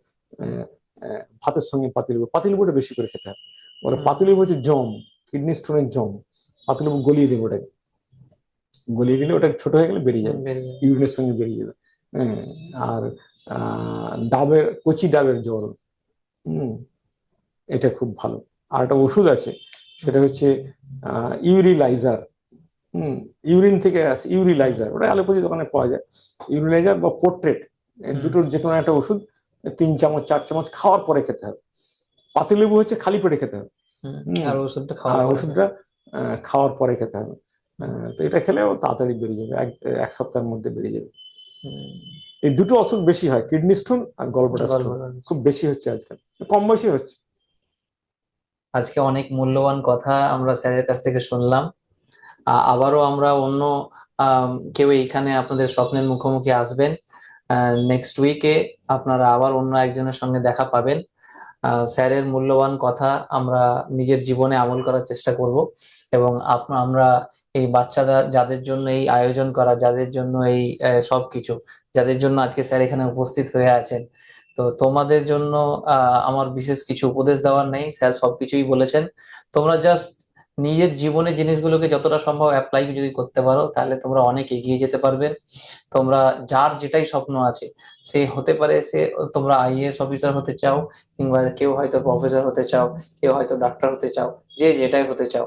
ভাতের সঙ্গে পাতিলেবুটা বেশি করে খেতে হয়। বলে পাতিলেবু হচ্ছে জম, কিডনি স্টোনের জম, পাতিলেবু গলিয়ে দেবে, ওটাকে গলিয়ে দিলে ওটা ছোট হয়ে গেলে বেরিয়ে যাবে, ইউরিনের সঙ্গে বেরিয়ে যাবে। হ্যাঁ, আর কচি ডাবের জল, এটা খুব ভালো। আর একটা ওষুধ আছে, সেটা হচ্ছে ইউরিলাইজার, ইউরিন থেকে আসে ইউরিলাইজার, ওটা অ্যালোপ্যাথি দোকানে পাওয়া যায়। ইউরিলাইজার বা পোর্ট্রেট, দুটোর যে কোনো একটা ওষুধ 3 চামচ 4 চামচ খাওয়ার পরে খেতে হবে। পাতিলেবু হচ্ছে খালি পেটে খেতে হবে, আর ওষুধটা খাওয়ার পরে খেতে হবে। তো এটা খেলেও তাড়াতাড়ি বেরিয়ে যাবে, 1 সপ্তাহের মধ্যে বেরিয়ে যাবে। এই দুটো অসুখ বেশি হয়, কিডনি স্টোন আর গলব্লাডার স্টোন, খুব বেশি হচ্ছে আজকাল, কম বয়সী হচ্ছে। আজকে অনেক মূল্যবান কথা আমরা স্যারের কাছ থেকে শুনলাম। আবারও আমরা অন্য কেউ এইখানে আপনাদের স্বপ্নের মুখোমুখি আসবেন। নেক্সট উইকে আপনারা আবার অন্য একজনের সঙ্গে দেখা পাবেন। স্যারের মূল্যবান কথা আমরা নিজের জীবনে আমল করার চেষ্টা করব, এবং আমরা এই বাচ্চারা যাদের জন্য এই আয়োজন করা, যাদের জন্য এই সবকিছু, যাদের জন্য আজকে স্যার এখানে উপস্থিত হয়ে আছেন, তো তোমাদের জন্য আমার বিশেষ কিছু উপদেশ দেওয়ার নেই, স্যার সবকিছুই বলেছেন। তোমরা জাস্ট নিজের জীবনে জিনিসগুলোকে যতটা সম্ভব অ্যাপ্লাই যদি করতে পারো, তাহলে তোমরা অনেক এগিয়ে যেতে পারবে। তোমরা যার যেটাই স্বপ্ন আছে, সে হতে পারে, সে তোমরা আইএএস অফিসার হতে চাও, কিংবা কেউ হয়তো প্রফেসর হতে চাও, কেউ হয়তো ডাক্তার হতে চাও, যে যেটাই হতে চাও,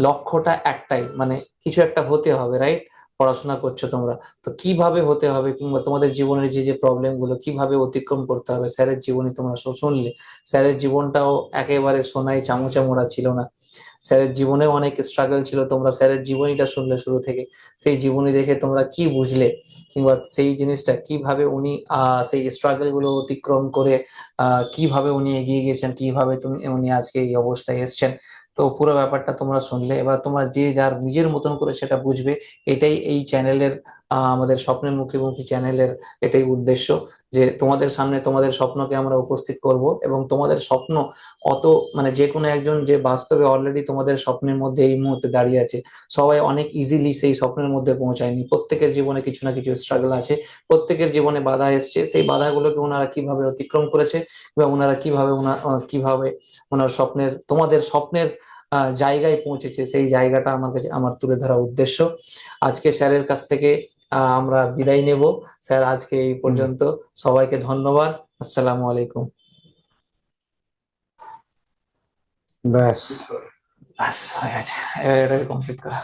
লক্ষ্যটা একটাই, মানে কিছু একটা হতে হবে, রাইট? পড়াশোনা করছো তোমরা, তো কিভাবে হতে হবে, কিংবা তোমাদের জীবনের যে যে প্রবলেম গুলো কিভাবে অতিক্রম করতে হবে, স্যারের জীবনী তোমরা শুনলে। স্যারের জীবনটাও একেবারে সোনায় চামচা মোড়া ছিল না, স্যারের জীবনেও অনেক স্ট্রাগল ছিল। তোমরা স্যারের জীবনীটা শুনলে শুরু থেকে, সেই জীবনী দেখে তোমরা কি বুঝলে, কিংবা সেই জিনিসটা কিভাবে উনি সেই স্ট্রাগল গুলো অতিক্রম করে কিভাবে উনি এগিয়ে গেছেন, কিভাবে উনি আজকে এই অবস্থায় এসছেন, তো পুরো ব্যাপারটা তোমরা শুনলে। এবার তোমরা যে যার নিজের মতন করে সেটা বুঝবে। এটাই এই চ্যানেলের, আমাদের স্বপ্নের মুখোমুখি চ্যানেলের এটাই উদ্দেশ্য, যে তোমাদের সামনে তোমাদের স্বপ্নকে আমরা উপস্থিত করব, এবং তোমাদের স্বপ্ন অত, মানে যে কোনো একজন যে বাস্তবে অলরেডি তোমাদের স্বপ্নের মধ্যে এই মুহূর্তে দাঁড়িয়ে আছে, সবাই অনেক ইজিলি সেই স্বপ্নের মধ্যে পৌঁছায়নি। প্রত্যেকের জীবনে কিছু না কিছু স্ট্রাগল আছে, প্রত্যেকের জীবনে বাধা এসছে, সেই বাধাগুলোকে ওনারা কিভাবে অতিক্রম করেছে, বা ওনারা কিভাবে ওনার স্বপ্নের, তোমাদের স্বপ্নের জায়গায় পৌঁছেছে, সেই জায়গাটা আমার কাছে আমার তুলে ধরা উদ্দেশ্য। আজকে স্যারের কাছ থেকে আমরা বিদায় নেব। স্যার আজকে এই পর্যন্ত, সবাইকে ধন্যবাদ, আসসালামু আলাইকুম। ব্যাস, হয়ে গেছে, এবার এটাকে কমপ্লিট করা।